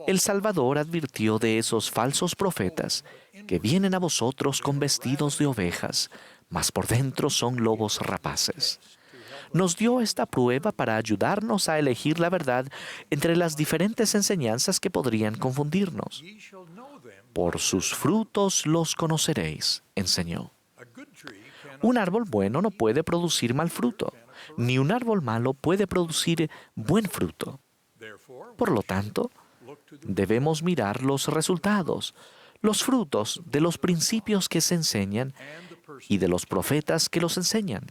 El Salvador advirtió de esos falsos profetas que vienen a vosotros con vestidos de ovejas, mas por dentro son lobos rapaces. Nos dio esta prueba para ayudarnos a elegir la verdad entre las diferentes enseñanzas que podrían confundirnos. Por sus frutos los conoceréis, enseñó. Un árbol bueno no puede producir mal fruto, ni un árbol malo puede producir buen fruto. Por lo tanto, debemos mirar los resultados, los frutos de los principios que se enseñan y de los profetas que los enseñan.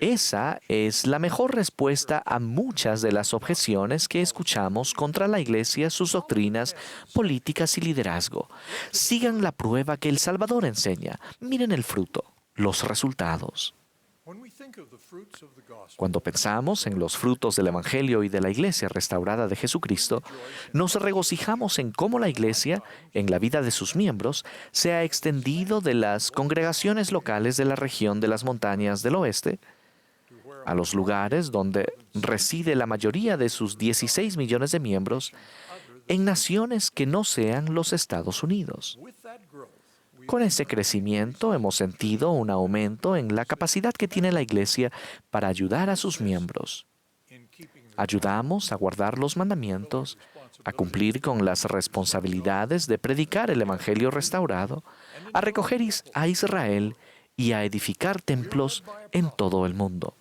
Esa es la mejor respuesta a muchas de las objeciones que escuchamos contra la Iglesia, sus doctrinas, políticas y liderazgo. Sigan la prueba que el Salvador enseña. Miren el fruto, los resultados. Cuando pensamos en los frutos del Evangelio y de la Iglesia restaurada de Jesucristo, nos regocijamos en cómo la Iglesia, en la vida de sus miembros, se ha extendido de las congregaciones locales de la región de las montañas del oeste a los lugares donde reside la mayoría de sus 16 millones de miembros, en naciones que no sean los Estados Unidos. Con ese crecimiento hemos sentido un aumento en la capacidad que tiene la Iglesia para ayudar a sus miembros. Ayudamos a guardar los mandamientos, a cumplir con las responsabilidades de predicar el Evangelio restaurado, a recoger a Israel y a edificar templos en todo el mundo.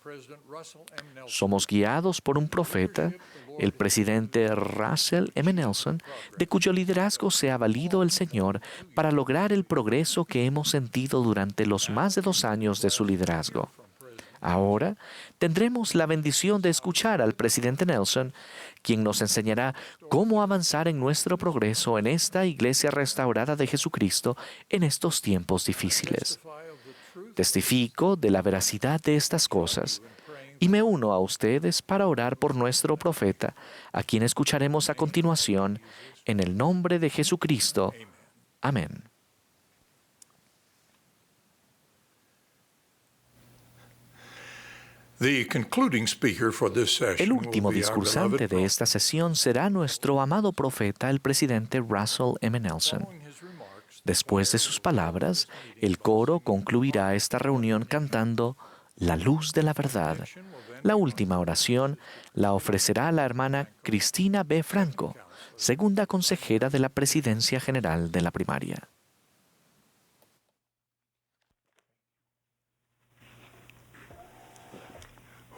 Somos guiados por un profeta, el presidente Russell M. Nelson, de cuyo liderazgo se ha valido el Señor para lograr el progreso que hemos sentido durante los más de 2 años de su liderazgo. Ahora tendremos la bendición de escuchar al presidente Nelson, quien nos enseñará cómo avanzar en nuestro progreso en esta Iglesia restaurada de Jesucristo en estos tiempos difíciles. Testifico de la veracidad de estas cosas y me uno a ustedes para orar por nuestro profeta, a quien escucharemos a continuación, en el nombre de Jesucristo. Amén. El último discursante de esta sesión será nuestro amado profeta, el presidente Russell M. Nelson. Después de sus palabras, el coro concluirá esta reunión cantando La luz de la verdad. La última oración la ofrecerá la hermana Cristina B. Franco, segunda consejera de la Presidencia General de la Primaria.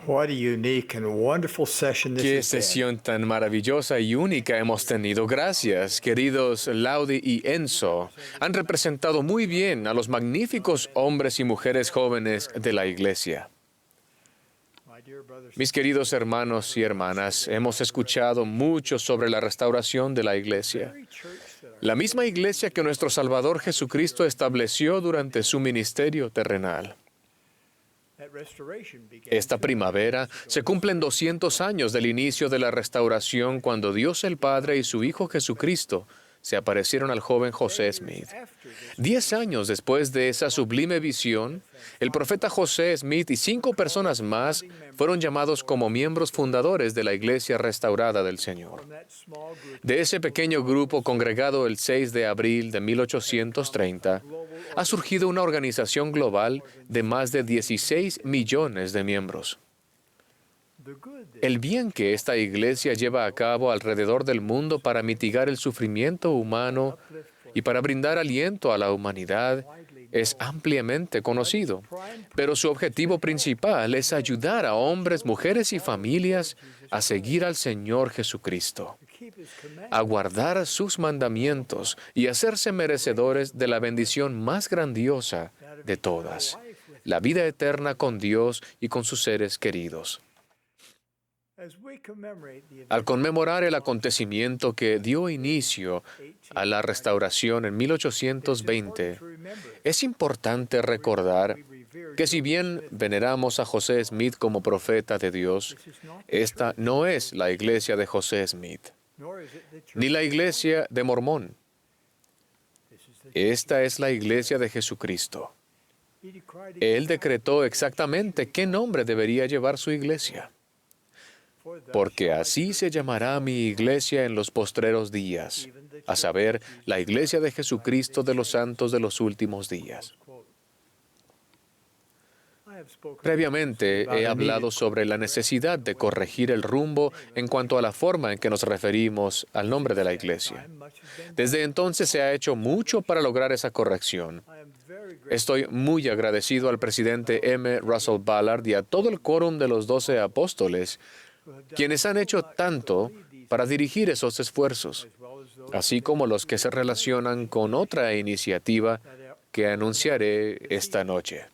What a unique and wonderful session this Qué has been. sesión tan maravillosa y única hemos tenido. Gracias, queridos Laudi y Enzo. Han representado muy bien a los magníficos hombres y mujeres jóvenes de la iglesia. Mis queridos hermanos y hermanas, hemos escuchado mucho sobre la restauración de la iglesia. La misma iglesia que nuestro Salvador Jesucristo estableció durante su ministerio terrenal. Esta primavera se cumplen 200 años del inicio de la restauración cuando Dios el Padre y su Hijo Jesucristo se aparecieron al joven José Smith. 10 años después de esa sublime visión, el profeta José Smith y 5 personas más fueron llamados como miembros fundadores de la Iglesia Restaurada del Señor. De ese pequeño grupo congregado el 6 de abril de 1830, ha surgido una organización global de más de 16 millones de miembros. El bien que esta iglesia lleva a cabo alrededor del mundo para mitigar el sufrimiento humano y para brindar aliento a la humanidad es ampliamente conocido, pero su objetivo principal es ayudar a hombres, mujeres y familias a seguir al Señor Jesucristo, a guardar sus mandamientos y hacerse merecedores de la bendición más grandiosa de todas, la vida eterna con Dios y con sus seres queridos. Al conmemorar el acontecimiento que dio inicio a la restauración en 1820, es importante recordar que si bien veneramos a José Smith como profeta de Dios, esta no es la iglesia de José Smith, ni la iglesia de Mormón. Esta es la iglesia de Jesucristo. Él decretó exactamente qué nombre debería llevar su iglesia. Porque así se llamará mi iglesia en los postreros días, a saber, la iglesia de Jesucristo de los santos de los últimos días. Previamente he hablado sobre la necesidad de corregir el rumbo en cuanto a la forma en que nos referimos al nombre de la iglesia. Desde entonces se ha hecho mucho para lograr esa corrección. Estoy muy agradecido al presidente M. Russell Ballard y a todo el quórum de los 12 apóstoles, quienes han hecho tanto para dirigir esos esfuerzos, así como los que se relacionan con otra iniciativa que anunciaré esta noche.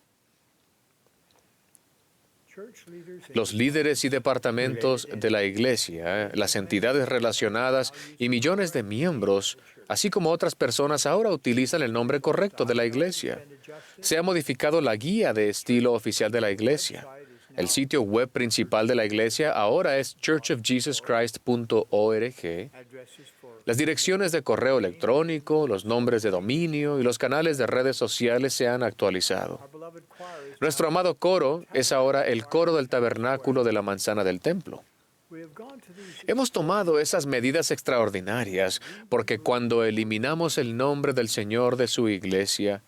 Los líderes y departamentos de la Iglesia, las entidades relacionadas y millones de miembros, así como otras personas, ahora utilizan el nombre correcto de la Iglesia. Se ha modificado la guía de estilo oficial de la Iglesia. El sitio web principal de la iglesia ahora es churchofjesuschrist.org. Las direcciones de correo electrónico, los nombres de dominio y los canales de redes sociales se han actualizado. Nuestro amado coro es ahora el coro del tabernáculo de la manzana del templo. Hemos tomado esas medidas extraordinarias porque cuando eliminamos el nombre del Señor de su iglesia,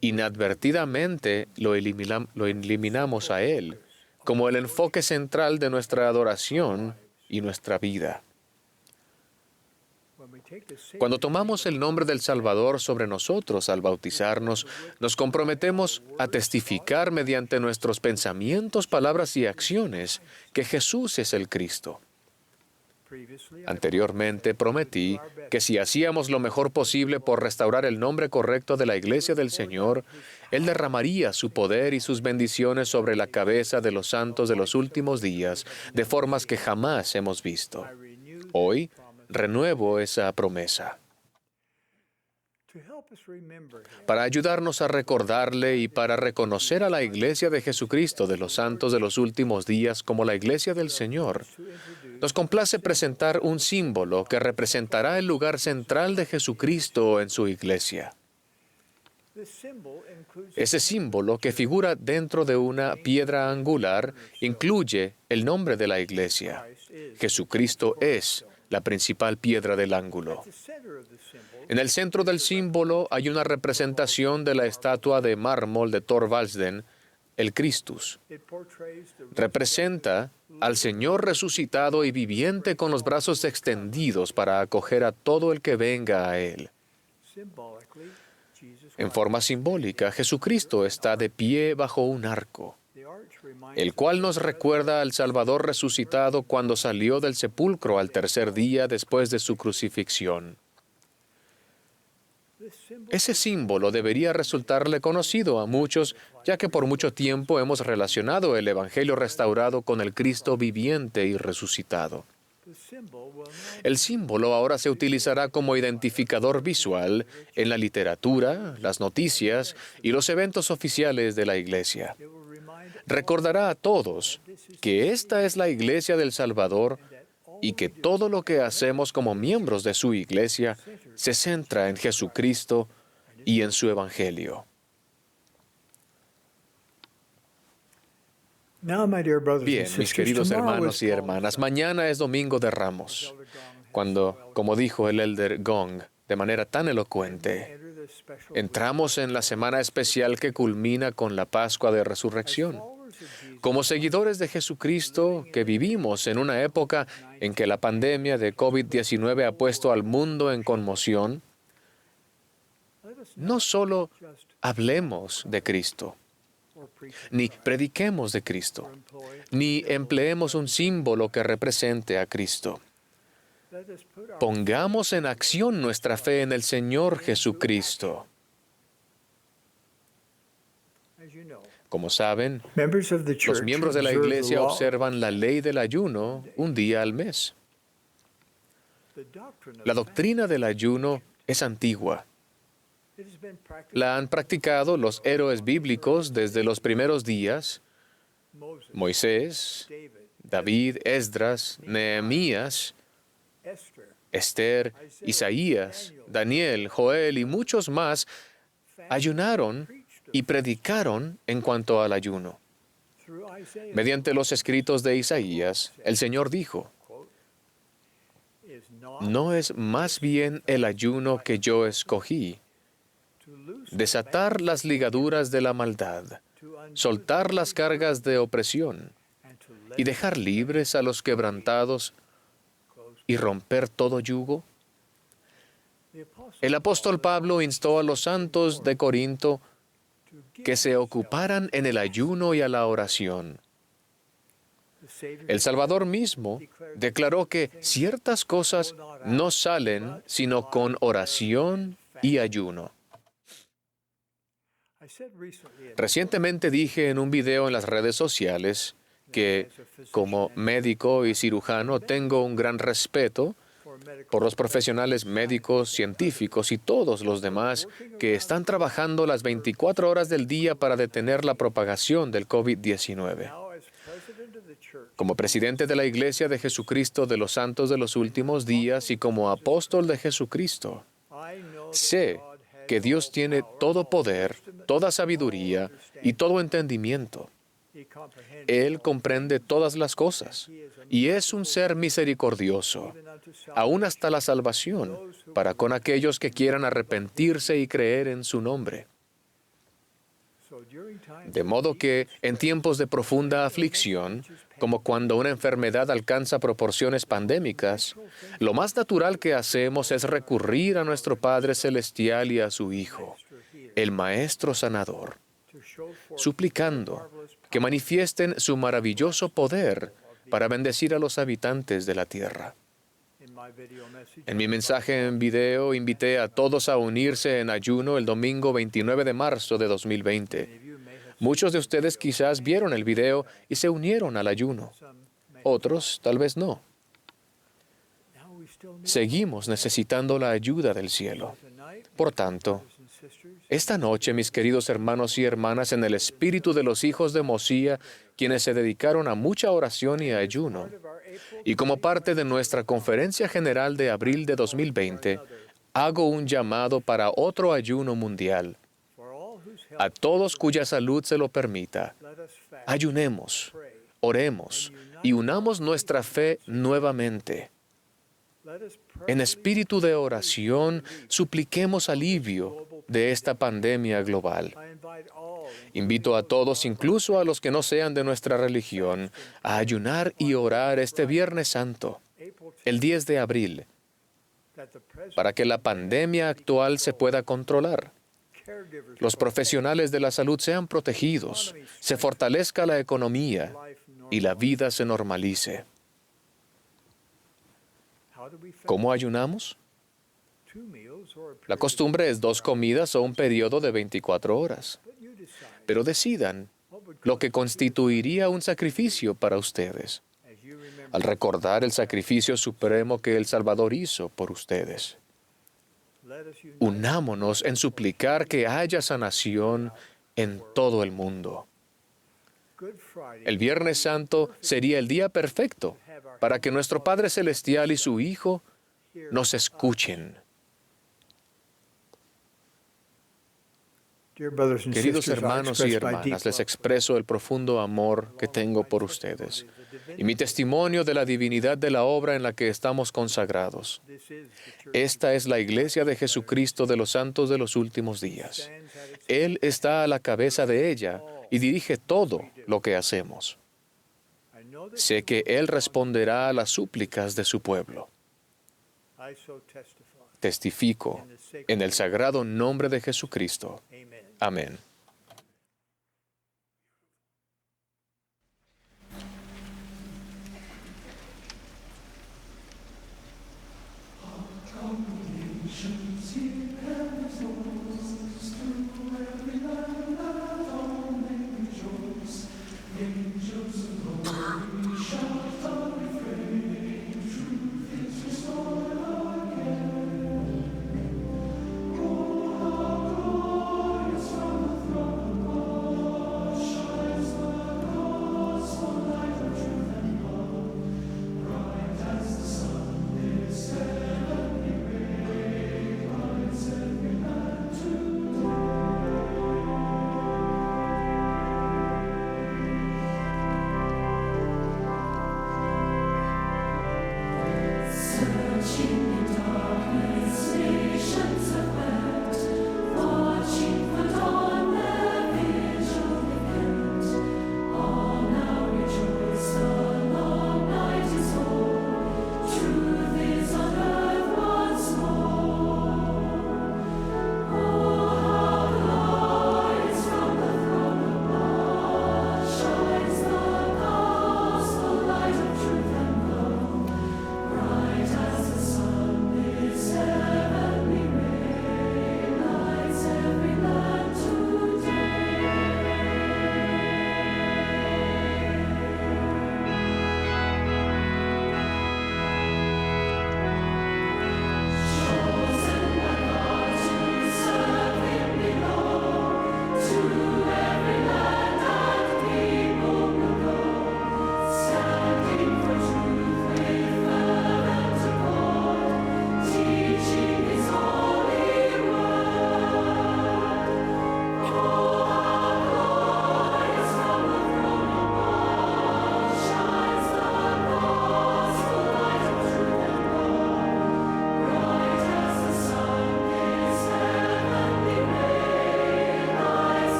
inadvertidamente lo eliminamos a Él como el enfoque central de nuestra adoración y nuestra vida. Cuando tomamos el nombre del Salvador sobre nosotros al bautizarnos, nos comprometemos a testificar mediante nuestros pensamientos, palabras y acciones que Jesús es el Cristo. Anteriormente prometí que si hacíamos lo mejor posible por restaurar el nombre correcto de la Iglesia del Señor, Él derramaría su poder y sus bendiciones sobre la cabeza de los santos de los últimos días, de formas que jamás hemos visto. Hoy, renuevo esa promesa. Para ayudarnos a recordarle y para reconocer a la Iglesia de Jesucristo de los santos de los últimos días como la Iglesia del Señor, nos complace presentar un símbolo que representará el lugar central de Jesucristo en su Iglesia. Ese símbolo, que figura dentro de una piedra angular, incluye el nombre de la Iglesia. Jesucristo es la principal piedra del ángulo. En el centro del símbolo hay una representación de la estatua de mármol de Thorvaldsen, el Christus. Representa al Señor resucitado y viviente con los brazos extendidos para acoger a todo el que venga a Él. En forma simbólica, Jesucristo está de pie bajo un arco. el cual nos recuerda al Salvador resucitado cuando salió del sepulcro al tercer día después de su crucifixión. Ese símbolo debería resultarle conocido a muchos, ya que por mucho tiempo hemos relacionado el Evangelio restaurado con el Cristo viviente y resucitado. El símbolo ahora se utilizará como identificador visual en la literatura, las noticias y los eventos oficiales de la Iglesia. Recordará a todos que esta es la Iglesia del Salvador y que todo lo que hacemos como miembros de su Iglesia se centra en Jesucristo y en su Evangelio. Bien, mis queridos hermanos y hermanas, mañana es Domingo de Ramos, cuando, como dijo el elder Gong de manera tan elocuente, entramos en la semana especial que culmina con la Pascua de Resurrección. Como seguidores de Jesucristo, que vivimos en una época en que la pandemia de COVID-19 ha puesto al mundo en conmoción, no solo hablemos de Cristo, ni prediquemos de Cristo, ni empleemos un símbolo que represente a Cristo. Pongamos en acción nuestra fe en el Señor Jesucristo. Como saben, los miembros de la Iglesia observan la ley del ayuno un día al mes. La doctrina del ayuno es antigua. La han practicado los héroes bíblicos desde los primeros días: Moisés, David, Esdras, Nehemías, Esther, Isaías, Daniel, Joel y muchos más ayunaron y predicaron en cuanto al ayuno. Mediante los escritos de Isaías, el Señor dijo: ¿no es más bien el ayuno que yo escogí? Desatar las ligaduras de la maldad, soltar las cargas de opresión y dejar libres a los quebrantados y romper todo yugo. El apóstol Pablo instó a los santos de Corinto que se ocuparan en el ayuno y a la oración. El Salvador mismo declaró que ciertas cosas no salen sino con oración y ayuno. Recientemente dije en un video en las redes sociales que, como médico y cirujano, tengo un gran respeto por los profesionales médicos, científicos y todos los demás que están trabajando las 24 horas del día para detener la propagación del COVID-19. Como presidente de la Iglesia de Jesucristo de los Santos de los Últimos Días y como apóstol de Jesucristo, sé que Dios tiene todo poder, toda sabiduría y todo entendimiento. Él comprende todas las cosas y es un ser misericordioso, aún hasta la salvación, para con aquellos que quieran arrepentirse y creer en su nombre. De modo que, en tiempos de profunda aflicción, como cuando una enfermedad alcanza proporciones pandémicas, lo más natural que hacemos es recurrir a nuestro Padre Celestial y a su Hijo, el Maestro Sanador, suplicando que manifiesten su maravilloso poder para bendecir a los habitantes de la tierra. En mi mensaje en video invité a todos a unirse en ayuno el domingo 29 de marzo de 2020. Muchos de ustedes quizás vieron el video y se unieron al ayuno. Otros tal vez no. Seguimos necesitando la ayuda del cielo. Por tanto, esta noche, mis queridos hermanos y hermanas, en el espíritu de los hijos de Mosía, quienes se dedicaron a mucha oración y ayuno, y como parte de nuestra Conferencia General de abril de 2020, hago un llamado para otro ayuno mundial. A todos cuya salud se lo permita, ayunemos, oremos y unamos nuestra fe nuevamente. En espíritu de oración, supliquemos alivio de esta pandemia global. Invito a todos, incluso a los que no sean de nuestra religión, a ayunar y orar este Viernes Santo, el 10 de abril, para que la pandemia actual se pueda controlar. los profesionales de la salud sean protegidos, se fortalezca la economía y la vida se normalice. ¿Cómo ayunamos? La costumbre es 2 comidas o un periodo de 24 horas. Pero decidan lo que constituiría un sacrificio para ustedes, al recordar el sacrificio supremo que el Salvador hizo por ustedes. Unámonos en suplicar que haya sanación en todo el mundo. El Viernes Santo sería el día perfecto para que nuestro Padre Celestial y su Hijo nos escuchen. Queridos hermanos y hermanas, les expreso el profundo amor que tengo por ustedes y mi testimonio de la divinidad de la obra en la que estamos consagrados. Esta es la Iglesia de Jesucristo de los Santos de los Últimos Días. Él está a la cabeza de ella y dirige todo lo que hacemos. Sé que Él responderá a las súplicas de su pueblo. Testifico en el sagrado nombre de Jesucristo. Amén.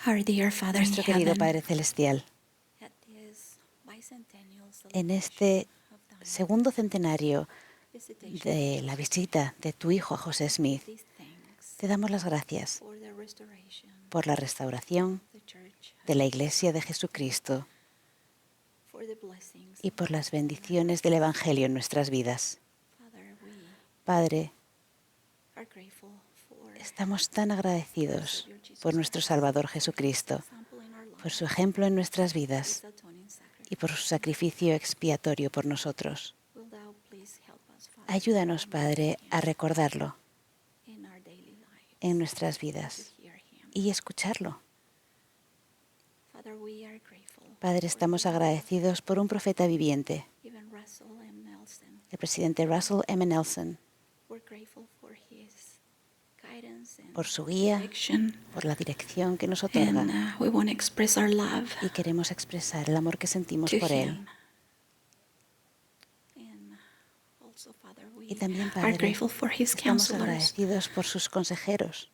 Nuestro querido Padre Celestial, en este segundo centenario de la visita de tu Hijo a José Smith, te damos las gracias por la restauración de la Iglesia de Jesucristo y por las bendiciones del Evangelio en nuestras vidas. Padre, estamos tan agradecidos por nuestro Salvador Jesucristo, por su ejemplo en nuestras vidas y por su sacrificio expiatorio por nosotros. Ayúdanos, Padre, a recordarlo en nuestras vidas y escucharlo. Padre, estamos agradecidos por un profeta viviente, el presidente Russell M. Nelson, por su guía, por la dirección que nos otorga, y queremos expresar el amor que sentimos por él. Y también, Padre, estamos agradecidos por sus consejeros,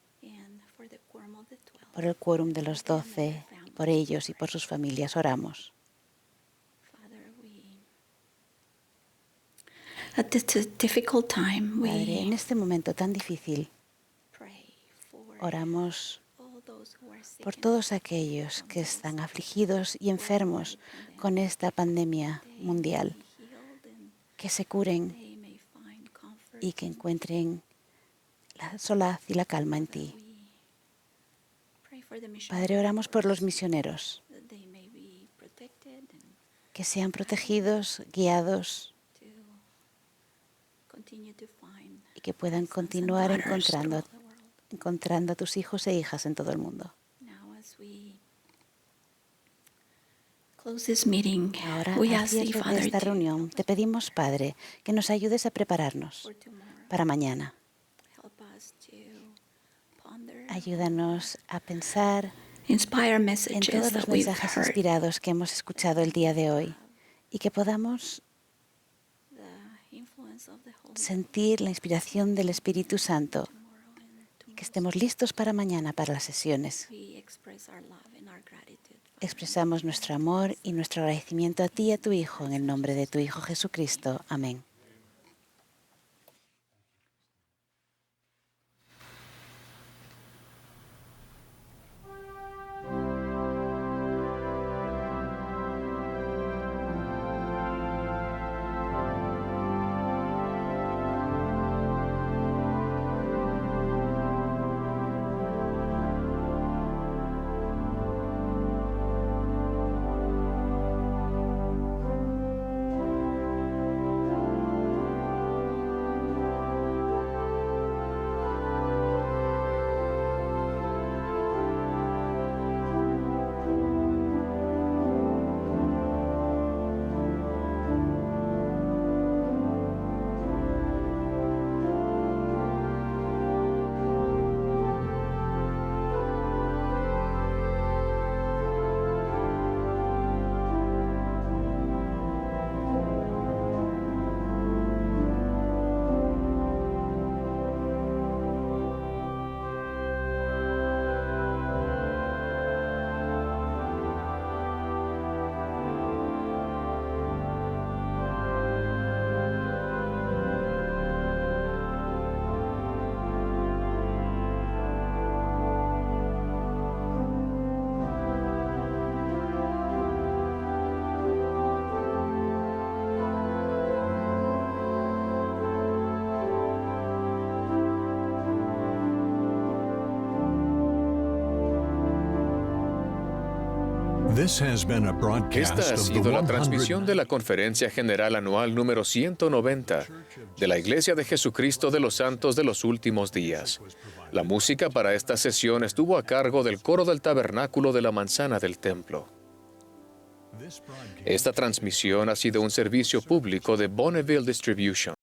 por el quórum de los 12, por ellos y por sus familias oramos. Padre, en este momento tan difícil, oramos por todos aquellos que están afligidos y enfermos con esta pandemia mundial, que se curen y que encuentren la solaz y la calma en ti. Padre, oramos por los misioneros, que sean protegidos, guiados y que puedan continuar encontrando a tus hijos e hijas en todo el mundo. Ahora, al cierre de esta reunión, te pedimos, Padre, que nos ayudes a prepararnos para mañana. Ayúdanos a pensar en todos los mensajes inspirados que hemos escuchado el día de hoy y que podamos sentir la inspiración del Espíritu Santo y que estemos listos para mañana para las sesiones. Expresamos nuestro amor y nuestro agradecimiento a ti y a tu Hijo en el nombre de tu Hijo Jesucristo. Amén. Esta ha sido la transmisión de la Conferencia General Anual número 190 de la Iglesia de Jesucristo de los Santos de los Últimos Días. La música para esta sesión estuvo a cargo del coro del Tabernáculo de la Manzana del Templo. Esta transmisión ha sido un servicio público de Bonneville Distribution.